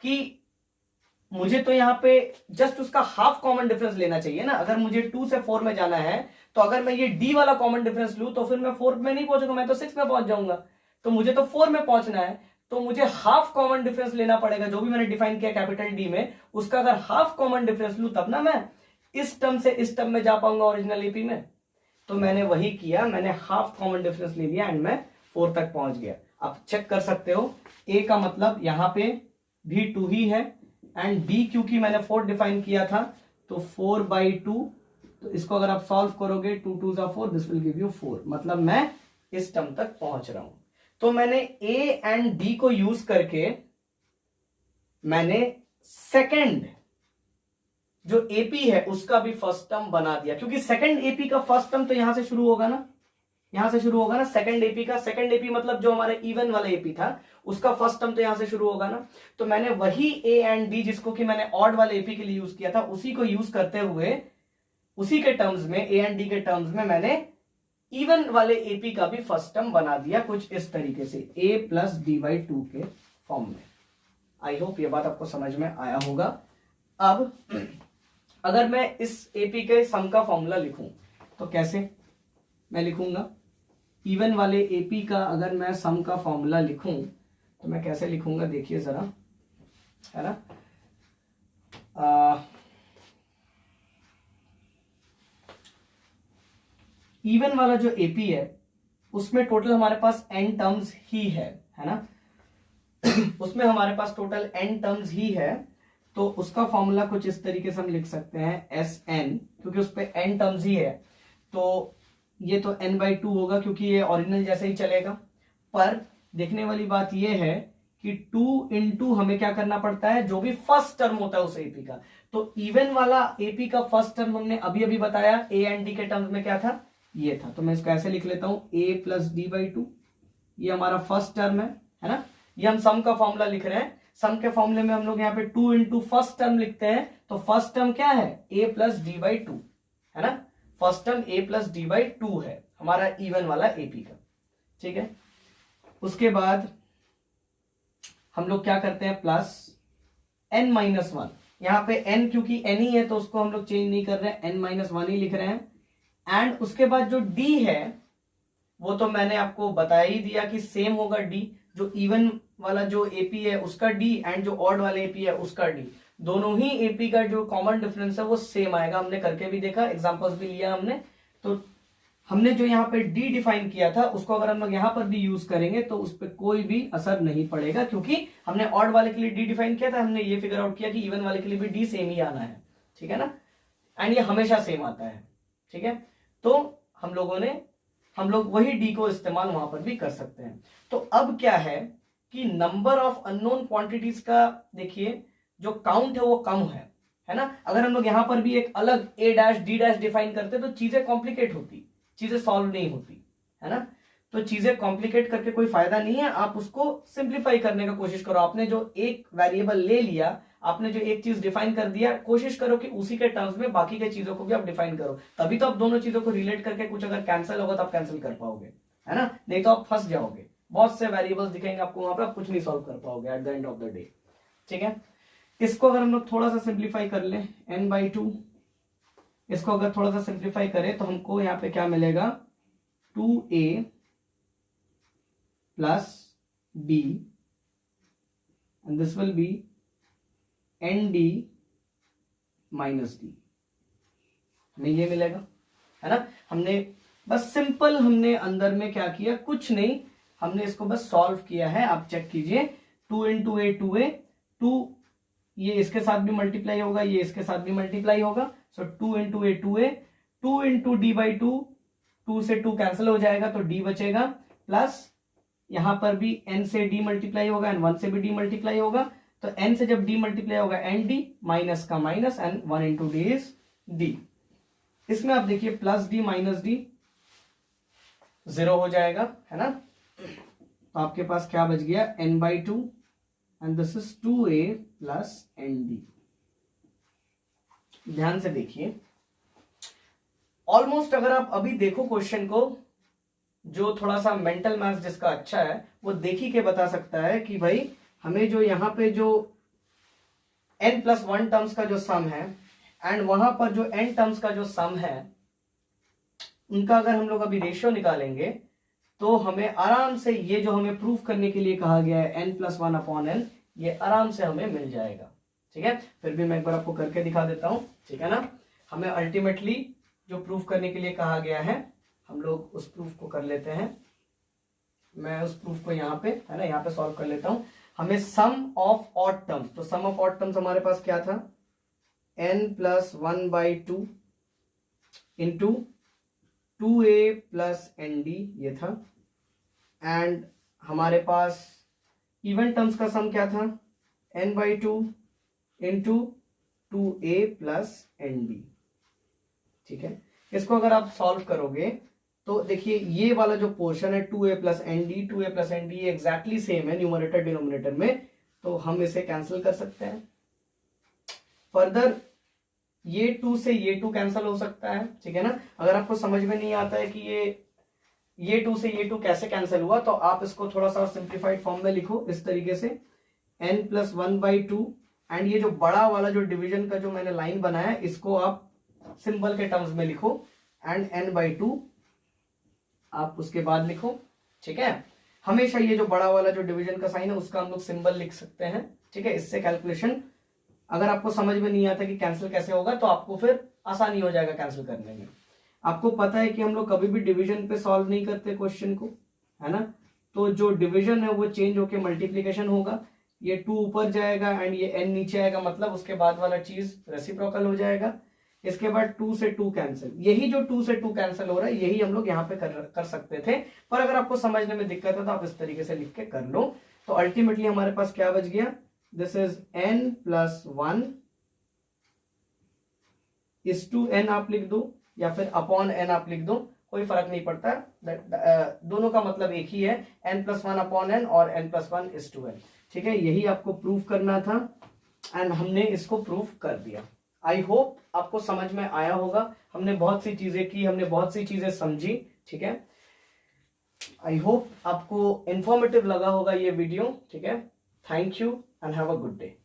कि मुझे तो यहां पे जस्ट उसका हाफ कॉमन डिफरेंस लेना चाहिए ना। अगर मुझे 2 से 4 में जाना है तो अगर मैं ये डी वाला कॉमन डिफरेंस लूं तो फिर मैं 4 में नहीं पहुंचूंगा, मैं तो 6 में पहुंच जाऊंगा। तो मुझे तो 4 में पहुंचना है, तो मुझे हाफ कॉमन डिफरेंस लेना पड़ेगा। जो भी मैंने डिफाइन किया कैपिटल डी में उसका अगर हाफ कॉमन डिफरेंस लूं तब ना मैं इस टर्म से इस टर्म में जा पाऊंगा ओरिजिनल एपी में। तो मैंने वही किया, मैंने हाफ कॉमन डिफरेंस ले लिया एंड मैं 4 तक पहुंच गया। आप चेक कर सकते हो, ए का मतलब यहां पे भी 2 ही है एंड डी क्योंकि मैंने 4 डिफाइन किया था तो 4/2, तो इसको अगर आप सॉल्व करोगे 2 2 जा 4, दिस विल गिव यू 4, मतलब मैं इस टर्म तक पहुंच रहा हूं। तो मैंने ए एंड डी को यूज करके मैंने सेकंड जो एपी है उसका भी फर्स्ट टर्म बना दिया, क्योंकि सेकंड एपी का फर्स्ट टर्म तो यहां से शुरू होगा ना, यहां से शुरू होगा ना सेकंड एपी का। सेकंड एपी मतलब जो हमारा इवन वाला एपी था उसका फर्स्ट टर्म तो यहां से शुरू होगा ना। तो मैंने वही ए एंड डी जिसको कि मैंने ऑड वाले एपी के लिए यूज किया था, उसी को यूज करते हुए उसी के टर्म्स में, ए एंड डी के टर्म्स में मैंने इवन वाले एपी का भी फर्स्ट टर्म बना दिया कुछ इस तरीके से, a plus D by two के फॉर्म में। आई होप ये बात आपको समझ में आया होगा। अब अगर मैं इस एपी के सम का फॉर्मूला लिखूं तो कैसे मैं लिखूंगा, इवन वाले एपी का अगर मैं सम का फॉर्मूला लिखूं तो मैं कैसे लिखूंगा, देखिए जरा, है ना। इवन वाला जो एपी है उसमें टोटल हमारे पास n टर्म्स ही है ना उसमें हमारे पास टोटल n टर्म्स ही है। तो उसका फॉर्मूला कुछ इस तरीके से हम लिख सकते हैं Sn, क्योंकि उस पे n टर्म्स ही है तो ये तो n बाई टू होगा, क्योंकि ये ओरिजिनल जैसे ही चलेगा। पर देखने वाली बात ये है कि 2 इंटू हमें क्या करना पड़ता है, जो भी फर्स्ट टर्म होता है उस एपी का। तो इवन वाला एपी का फर्स्ट टर्म हमने अभी अभी बताया ए एंड डी के टर्म्स में क्या था, ये था। तो मैं इसको ऐसे लिख लेता हूं, a plus D by two, ये हमारा फर्स्ट टर्म है ना। ये हम सम का फॉर्मूला लिख रहे हैं। सम के फॉर्मूले में हम लोग यहाँ पे 2 इंटू फर्स्ट टर्म लिखते हैं। तो फर्स्ट टर्म क्या है, a plus D by two, है ना। First term a plus D by two है हमारा इवन वाला एपी का, ठीक है। उसके बाद हम लोग क्या करते हैं, प्लस n माइनस वन। यहाँ पे n क्योंकि n ही है तो उसको हम लोग चेंज नहीं कर रहे हैं, n माइनस वन ही लिख रहे हैं। एंड उसके बाद जो d है वो तो मैंने आपको बता ही दिया कि सेम होगा d, जो इवन वाला जो एपी है उसका d एंड जो ऑड वाला एपी है उसका d, दोनों ही एपी का जो कॉमन डिफरेंस है वो सेम आएगा। हमने करके भी देखा, एग्जांपल्स भी लिया हमने। तो हमने जो यहाँ पे d डिफाइन किया था उसको अगर हम लोग यहाँ पर भी यूज करेंगे तो उस पर कोई भी असर नहीं पड़ेगा, क्योंकि हमने ऑड वाले के लिए d डिफाइन किया था, हमने ये फिगर आउट किया कि इवन वाले के लिए भी d सेम ही आना है, ठीक है ना। एंड ये हमेशा सेम आता है, ठीक है। तो हम लोग वही d को इस्तेमाल वहां पर भी कर सकते हैं। तो अब क्या है कि नंबर ऑफ अननोन क्वांटिटीज का देखिए जो काउंट है वो कम है ना। अगर हम लोग यहां पर भी एक अलग a dash d dash define करते तो चीजें कॉम्प्लिकेट होती, चीजें सॉल्व नहीं होती, है ना। तो चीजें कॉम्प्लिकेट करके कोई फायदा नहीं है, आप उसको सिंप्लीफाई करने का कोशिश करो। आपने जो एक वेरिएबल ले लिया, आपने जो एक चीज डिफाइन कर दिया, कोशिश करो कि उसी के टर्म्स में बाकी के चीजों को भी आप डिफाइन करो, तभी तो आप दोनों चीजों को रिलेट करके कुछ अगर कैंसिल होगा तो आप कैंसिल कर पाओगे, है ना। नहीं तो आप फंस जाओगे, बहुत से वेरिएबल्स दिखेंगे आपको वहां पे, आप कुछ नहीं सॉल्व कर पाओगे at the end of the day, ठीक है। इसको अगर हम लोग थोड़ा सा सिंप्लीफाई कर ले, n बाई टू, इसको अगर थोड़ा सा सिंप्लीफाई करें तो हमको यहाँ पे क्या मिलेगा, 2a plus b and this will B nd minus d, हमें ये मिलेगा, है ना। हमने बस सिंपल, हमने अंदर में क्या किया, कुछ नहीं, हमने इसको बस सॉल्व किया है। आप चेक कीजिए, 2 इंटू ए 2a, 2 ये इसके साथ भी मल्टीप्लाई होगा, ये इसके साथ भी मल्टीप्लाई होगा। सो 2 into A 2a, 2 into D by two, 2 से 2 कैंसिल हो जाएगा तो d बचेगा, प्लस यहां पर भी n से d मल्टीप्लाई होगा एंड 1 से भी d मल्टीप्लाई होगा। तो n से जब d मल्टीप्लाई होगा एंड d, माइनस का minus, and 1 into D is d। इसमें आप देखिए प्लस d माइनस d 0 हो जाएगा, है ना। तो आपके पास क्या बच गया, n by two and this is 2a plus nd। ध्यान से देखिए, ऑलमोस्ट अगर आप अभी देखो क्वेश्चन को, जो थोड़ा सा मेंटल मैथ्स जिसका अच्छा है वो देख ही के बता सकता है कि भाई हमें जो यहाँ पे जो n प्लस वन टर्म्स का जो सम है एंड वहां पर जो n टर्म्स का जो सम है, उनका अगर हम लोग अभी रेशियो निकालेंगे तो हमें आराम से ये जो हमें प्रूफ करने के लिए कहा गया है n plus one upon n, ये आराम से हमें मिल जाएगा, ठीक है। फिर भी मैं एक बार आपको करके दिखा देता हूं, ठीक है ना। हमें अल्टीमेटली जो प्रूफ करने के लिए कहा गया है, हम लोग उस प्रूफ को कर लेते हैं। मैं उस प्रूफ को यहाँ पे, है ना, यहाँ पे सॉल्व कर लेता हूं। हमें सम ऑफ ऑड टर्म्स, तो सम ऑफ ऑड टर्म्स हमारे पास क्या था, n plus one by two into 2a plus nd, ये था। एंड हमारे पास इवन टर्म्स का सम क्या था, n by two into 2a plus nd, ठीक है। इसको अगर आप सॉल्व करोगे तो देखिए ये वाला जो पोर्शन है 2a plus n d, 2a plus n d exactly same है न्यूमरेटर डिनोमिनेटर में, तो हम इसे कैंसिल कर सकते हैं। फर्दर ये 2 से ये 2 कैंसिल हो सकता है, ठीक है ना। अगर आपको समझ में नहीं आता है कि ये 2 से ये 2 कैसे कैंसिल हुआ, तो आप इसको थोड़ा सा सिंप्लीफाइड फॉर्म में लिखो इस तरीके से, n प्लस 1/2, एंड ये जो बड़ा वाला जो डिवीजन का जो मैंने लाइन बनाया है इसको आप सिंबल के टर्म्स में लिखो, एंड n/2 आप उसके बाद लिखो, ठीक है। हमेशा ये जो बड़ा वाला जो डिवीजन का साइन है उसका हम लोग सिंबल लिख सकते हैं, ठीक है। इससे कैलकुलेशन अगर आपको समझ में नहीं आता कि कैंसिल कैसे होगा तो आपको फिर आसानी हो जाएगा कैंसिल करने में। आपको पता है कि हम लोग कभी भी डिवीजन पे सॉल्व नहीं करते क्वेश्चन को, है ना। तो जो डिवीजन है वो चेंज होके मल्टीप्लीकेशन होगा, ये 2 ऊपर जाएगा एंड ये n नीचे आएगा, मतलब उसके बाद वाला चीज रेसिप्रोकल हो जाएगा। इसके बाद 2 से 2 कैंसिल, यही जो 2 से 2 कैंसिल हो रहा है यही हम लोग यहाँ पे कर सकते थे, पर अगर आपको समझने में दिक्कत है तो आप इस तरीके से लिख के कर लो। तो अल्टीमेटली हमारे पास क्या बच गया, this is n plus 1 is to n आप लिख दो या फिर अपॉन n आप लिख दो, कोई फर्क नहीं पड़ता, दोनों का मतलब एक ही है, n प्लस 1 अपॉन n और n plus 1 is to n, ठीक है। यही आपको प्रूव करना था एंड हमने इसको प्रूव कर दिया। आई होप आपको समझ में आया होगा, हमने बहुत सी चीजें की, हमने बहुत सी चीजें समझी, ठीक है। आई होप आपको इंफॉर्मेटिव लगा होगा ये वीडियो, ठीक है। Thank you and have a good day.